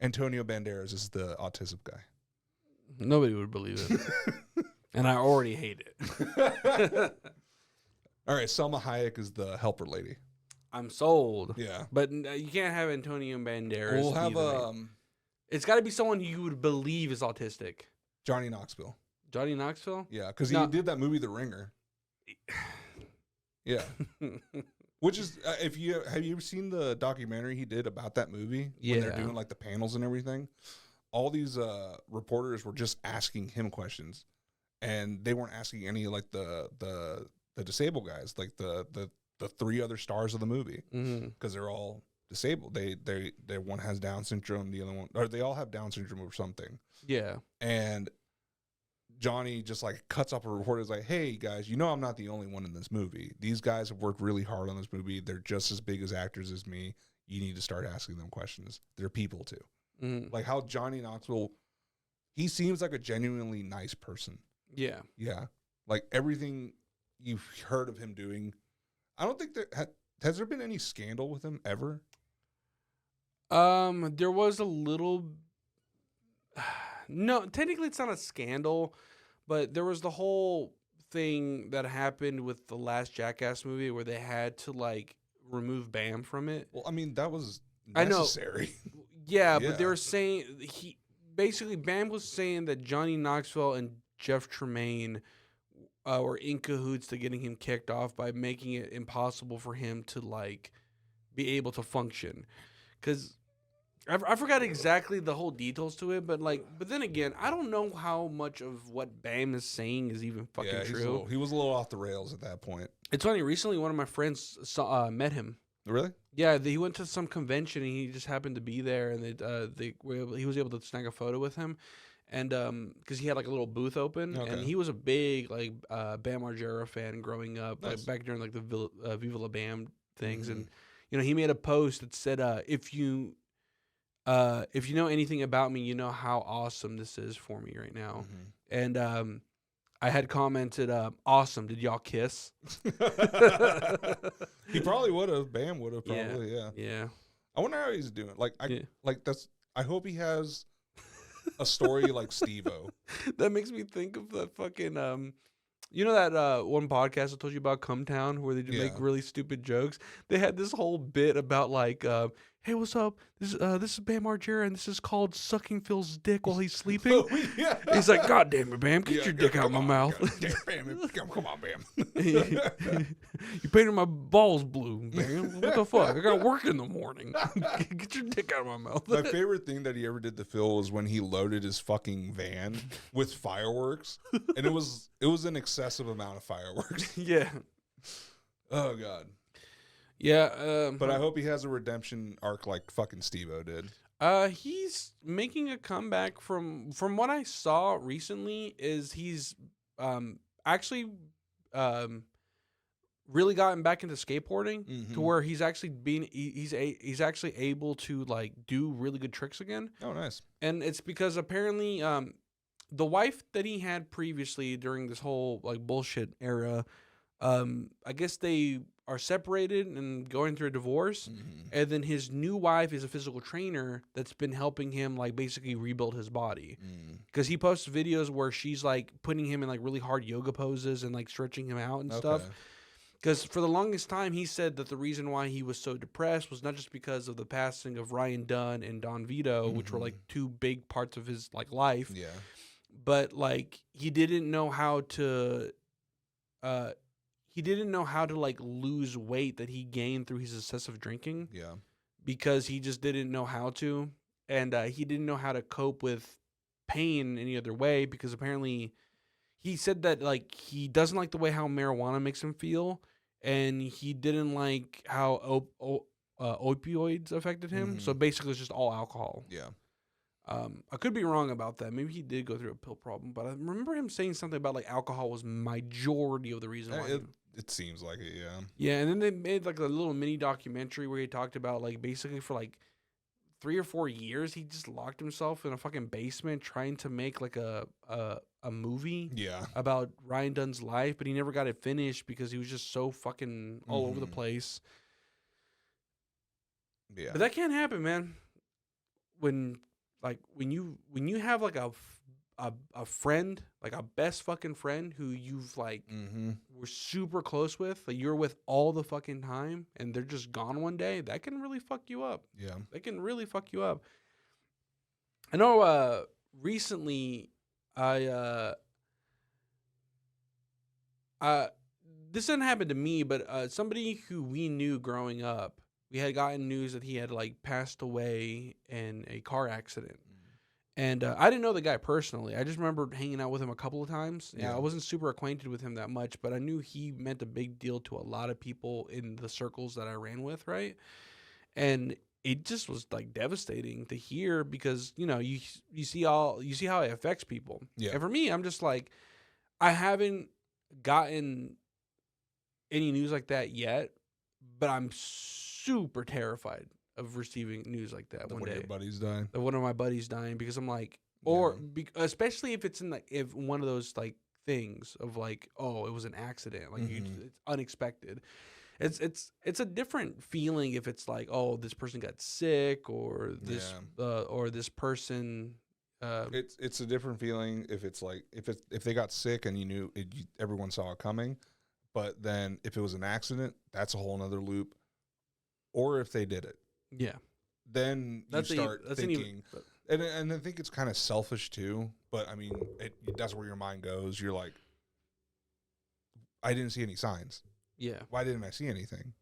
Antonio Banderas is the autism guy. Nobody would believe it. And I already hate it. All right, Selma Hayek is the helper lady. I'm sold. Yeah. But you can't have Antonio Banderas. We'll have either. It's got to be someone you would believe is autistic. Johnny Knoxville. Johnny Knoxville? Yeah, because he No. did that movie The Ringer. Yeah. Which is, have you ever seen the documentary he did about that movie? Yeah. When they're doing like the panels and everything. All these reporters were just asking him questions, and they weren't asking any like the disabled guys, like the 3 other stars of the movie, because they're all disabled. They one has Down syndrome, the other one, or they all have Down syndrome or something. Yeah. And Johnny just like cuts up a report. Is like, hey guys, you know I'm not the only one in this movie. These guys have worked really hard on this movie. They're just as big as actors as me. You need to start asking them questions. They're people too. Like how Johnny Knoxville, he seems like a genuinely nice person. Yeah. Yeah. Like everything you've heard of him doing. I don't think has there been any scandal with him ever? There was a little. No, technically it's not a scandal, but there was the whole thing that happened with the last Jackass movie where they had to like remove Bam from it. Well, I mean that was I know. necessary. Yeah, Yeah. but they were saying Bam was saying that Johnny Knoxville and Jeff Tremaine were in cahoots to getting him kicked off by making it impossible for him to like be able to function. Because I forgot exactly the whole details to it, but then again, I don't know how much of what Bam is saying is even fucking true. He was a little off the rails at that point. It's funny. Recently, one of my friends met him. Really? Yeah, he went to some convention and he just happened to be there, and he was able to snag a photo with him, and because he had like a little booth open, and he was a big like Bam Margera fan growing up, like back during like the Viva La Bam things, and he made a post that said, if you know anything about me, you know how awesome this is for me right now, and I had commented, awesome. Did y'all kiss? He probably would have. Bam would have probably. Yeah. Yeah. I wonder how he's doing. I hope he has a story like Steve-O. That makes me think of that fucking that one podcast I told you about, Come Town, where they do make really stupid jokes. They had this whole bit about like, hey, what's up? This is Bam Margera, and this is called sucking Phil's dick while he's sleeping. Oh, yeah. He's like, God damn it, Bam, get your dick out of my mouth. Bam, come on, Bam. You painted my balls blue, Bam. What the fuck? I got work in the morning. Get your dick out of my mouth. My favorite thing that he ever did to Phil was when he loaded his fucking van with fireworks, and it was an excessive amount of fireworks. Yeah. Oh God. Yeah. But I hope he has a redemption arc like fucking Steve-O did. He's making a comeback from what I saw recently. Is he's actually really gotten back into skateboarding to where he's actually he's actually able to like do really good tricks again. Oh, nice. And it's because apparently the wife that he had previously during this whole like bullshit era, I guess they are separated and going through a divorce, and then his new wife is a physical trainer that's been helping him like basically rebuild his body, because he posts videos where she's like putting him in like really hard yoga poses and like stretching him out and stuff. Because for the longest time, he said that the reason why he was so depressed was not just because of the passing of Ryan Dunn and Don Vito, which were like two big parts of his like life, but like he didn't know how to like lose weight that he gained through his excessive drinking. Yeah. Because he just didn't know how to. And he didn't know how to cope with pain any other way, because apparently he said that like he doesn't like the way how marijuana makes him feel, and he didn't like how opioids affected him. So basically it's just all alcohol. Yeah. I could be wrong about that. Maybe he did go through a pill problem, but I remember him saying something about like alcohol was majority of the reason why. It seems like it, yeah. Yeah, and then they made like a little mini documentary where he talked about like basically for like 3 or 4 years he just locked himself in a fucking basement trying to make like a movie about Ryan Dunn's life, but he never got it finished because he was just so fucking all over the place. Yeah. But that can't happen, man. When you have like a friend, like a best fucking friend who you've like were super close with, like you're with all the fucking time, and they're just gone one day, that can really fuck you up. Yeah. That can really fuck you up. I know recently this didn't happen to me, but somebody who we knew growing up, we had gotten news that he had like passed away in a car accident. And I didn't know the guy personally. I just remember hanging out with him a couple of times. Yeah, I wasn't super acquainted with him that much, but I knew he meant a big deal to a lot of people in the circles that I ran with, right? And it just was like devastating to hear because you see how it affects people. Yeah. And for me, I'm just like, I haven't gotten any news like that yet, but I'm super terrified of receiving news like that one One of day. your buddies died. That one of my buddies dying because I'm like, especially if it's in like if one of those like things of like, oh, it was an accident, like it's unexpected. It's a different feeling if it's like, oh, this person got sick or this person. It's a different feeling if it's like if they got sick and you knew it, everyone saw it coming, but then if it was an accident, that's a whole nother loop. Or if they did it, then you start thinking, and I think it's kind of selfish too. But I mean, that's where your mind goes. You're like, I didn't see any signs. Yeah. Why didn't I see anything?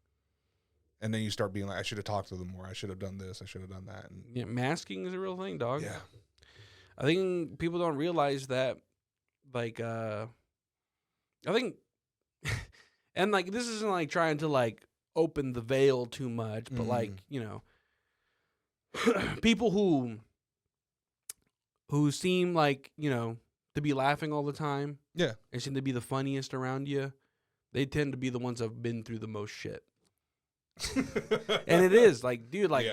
And then you start being like, I should have talked to them more. I should have done this. I should have done that. And yeah, masking is a real thing, dog. yeah. I think people don't realize that, like, I think, and like, this isn't like trying to like open the veil too much, but like, people who seem like, to be laughing all the time. Yeah. And seem to be the funniest around you. They tend to be the ones that have been through the most shit. And it is like, dude, like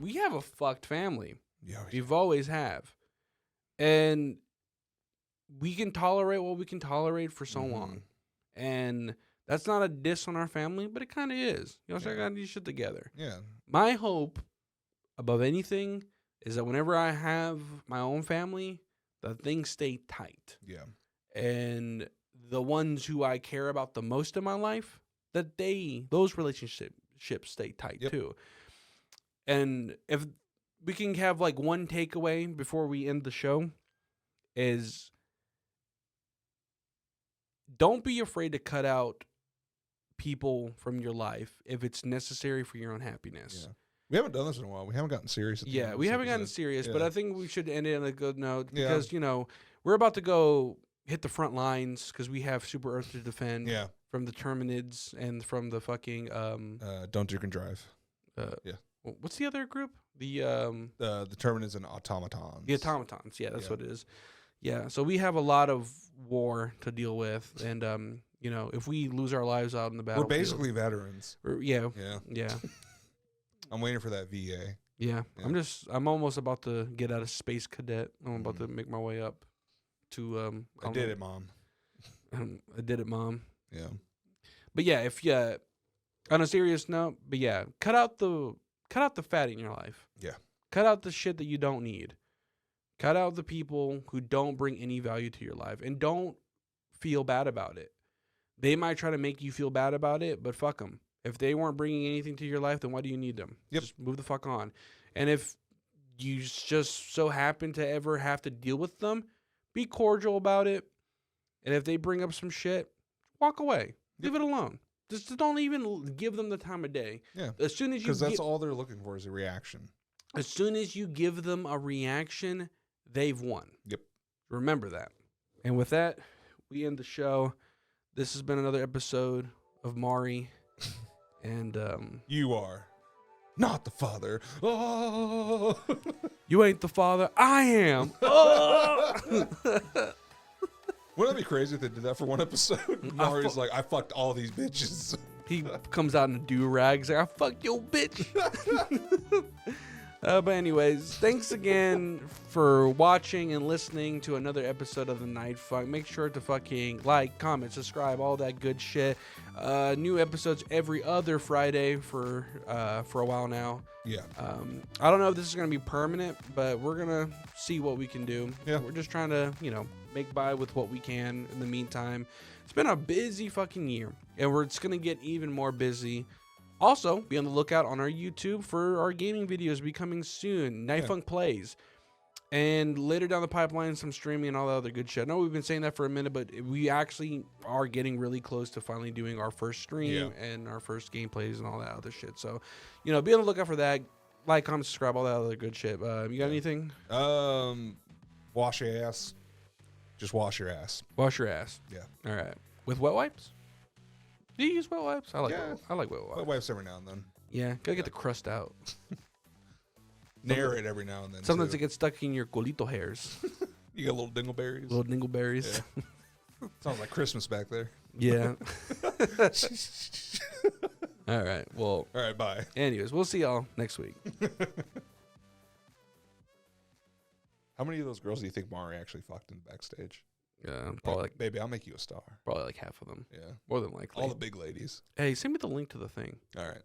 we have a fucked family. Yeah. We've always have. And we can tolerate what we can tolerate for so long. And that's not a diss on our family, but it kind of is. So I got to do shit together. Yeah. My hope above anything is that whenever I have my own family, that things stay tight. Yeah. And the ones who I care about the most in my life, that those relationships stay tight too. And if we can have like one takeaway before we end the show is don't be afraid to cut out people from your life if it's necessary for your own happiness. Yeah. We haven't done this in a while. We haven't gotten serious. We haven't gotten serious, but I think we should end it on a good note because, we're about to go hit the front lines because we have Super Earth to defend from the Terminids and from the fucking... Don't Drink and Drive. What's the other group? The Terminids and Automatons. The Automatons, that's what it is. Yeah, so we have a lot of war to deal with, and if we lose our lives out in the battlefield, we're basically veterans. Yeah. I'm waiting for that VA. Yeah. I'm almost about to get out of Space Cadet. I'm about to make my way up to. I did it, Mom. I did it, Mom. Yeah. But yeah, if you, on a serious note, cut out the fat in your life. Yeah. Cut out the shit that you don't need. Cut out the people who don't bring any value to your life, and don't feel bad about it. They might try to make you feel bad about it, but fuck them. If they weren't bringing anything to your life, then why do you need them? Yep. Just move the fuck on. And if you just so happen to ever have to deal with them, be cordial about it. And if they bring up some shit, walk away. Leave it alone. Just don't even give them the time of day. Yeah. As soon as you because that's all they're looking for is a reaction. As soon as you give them a reaction, they've won. Yep. Remember that. And with that, we end the show. This has been another episode of Mari. And you are not the father. Oh. You ain't the father. I am. Oh. Wouldn't that be crazy if they did that for one episode? Mari's like, I fucked all these bitches. He comes out in a do-rag. He's like, I fucked your bitch. But anyways, thanks again for watching and listening to another episode of The Night Funk. Make sure to fucking like, comment, subscribe, all that good shit. New episodes every other Friday for a while now. Yeah. I don't know if this is going to be permanent, but we're going to see what we can do. Yeah. We're just trying to, make by with what we can in the meantime. It's been a busy fucking year, and it's going to get even more busy. Also, be on the lookout on our YouTube for our gaming videos becoming soon. Night Funk Plays. And later down the pipeline, some streaming and all that other good shit. I know we've been saying that for a minute, but we actually are getting really close to finally doing our first stream and our first gameplays and all that other shit. So, be on the lookout for that. Like, comment, subscribe, all that other good shit. You got anything? Wash your ass. Just wash your ass. Wash your ass. Yeah. All right. With wet wipes? Do you use wet wipes? I like Yeah. wet wipes. Wet wipes every now and then. Yeah, gotta get the crust out. Narrate every now and then. Sometimes too. it gets stuck in your colito hairs. You got little dingleberries. Little dingleberries. Yeah. Sounds like Christmas back there. Yeah. All right. Well. All right. Bye. Anyways, we'll see y'all next week. How many of those girls do you think Mari actually fucked in the backstage? Yeah, probably Like, baby, I'll make you a star. probably like half of them. Yeah. More than likely. All the big ladies. Hey, send me the link to the thing. All right.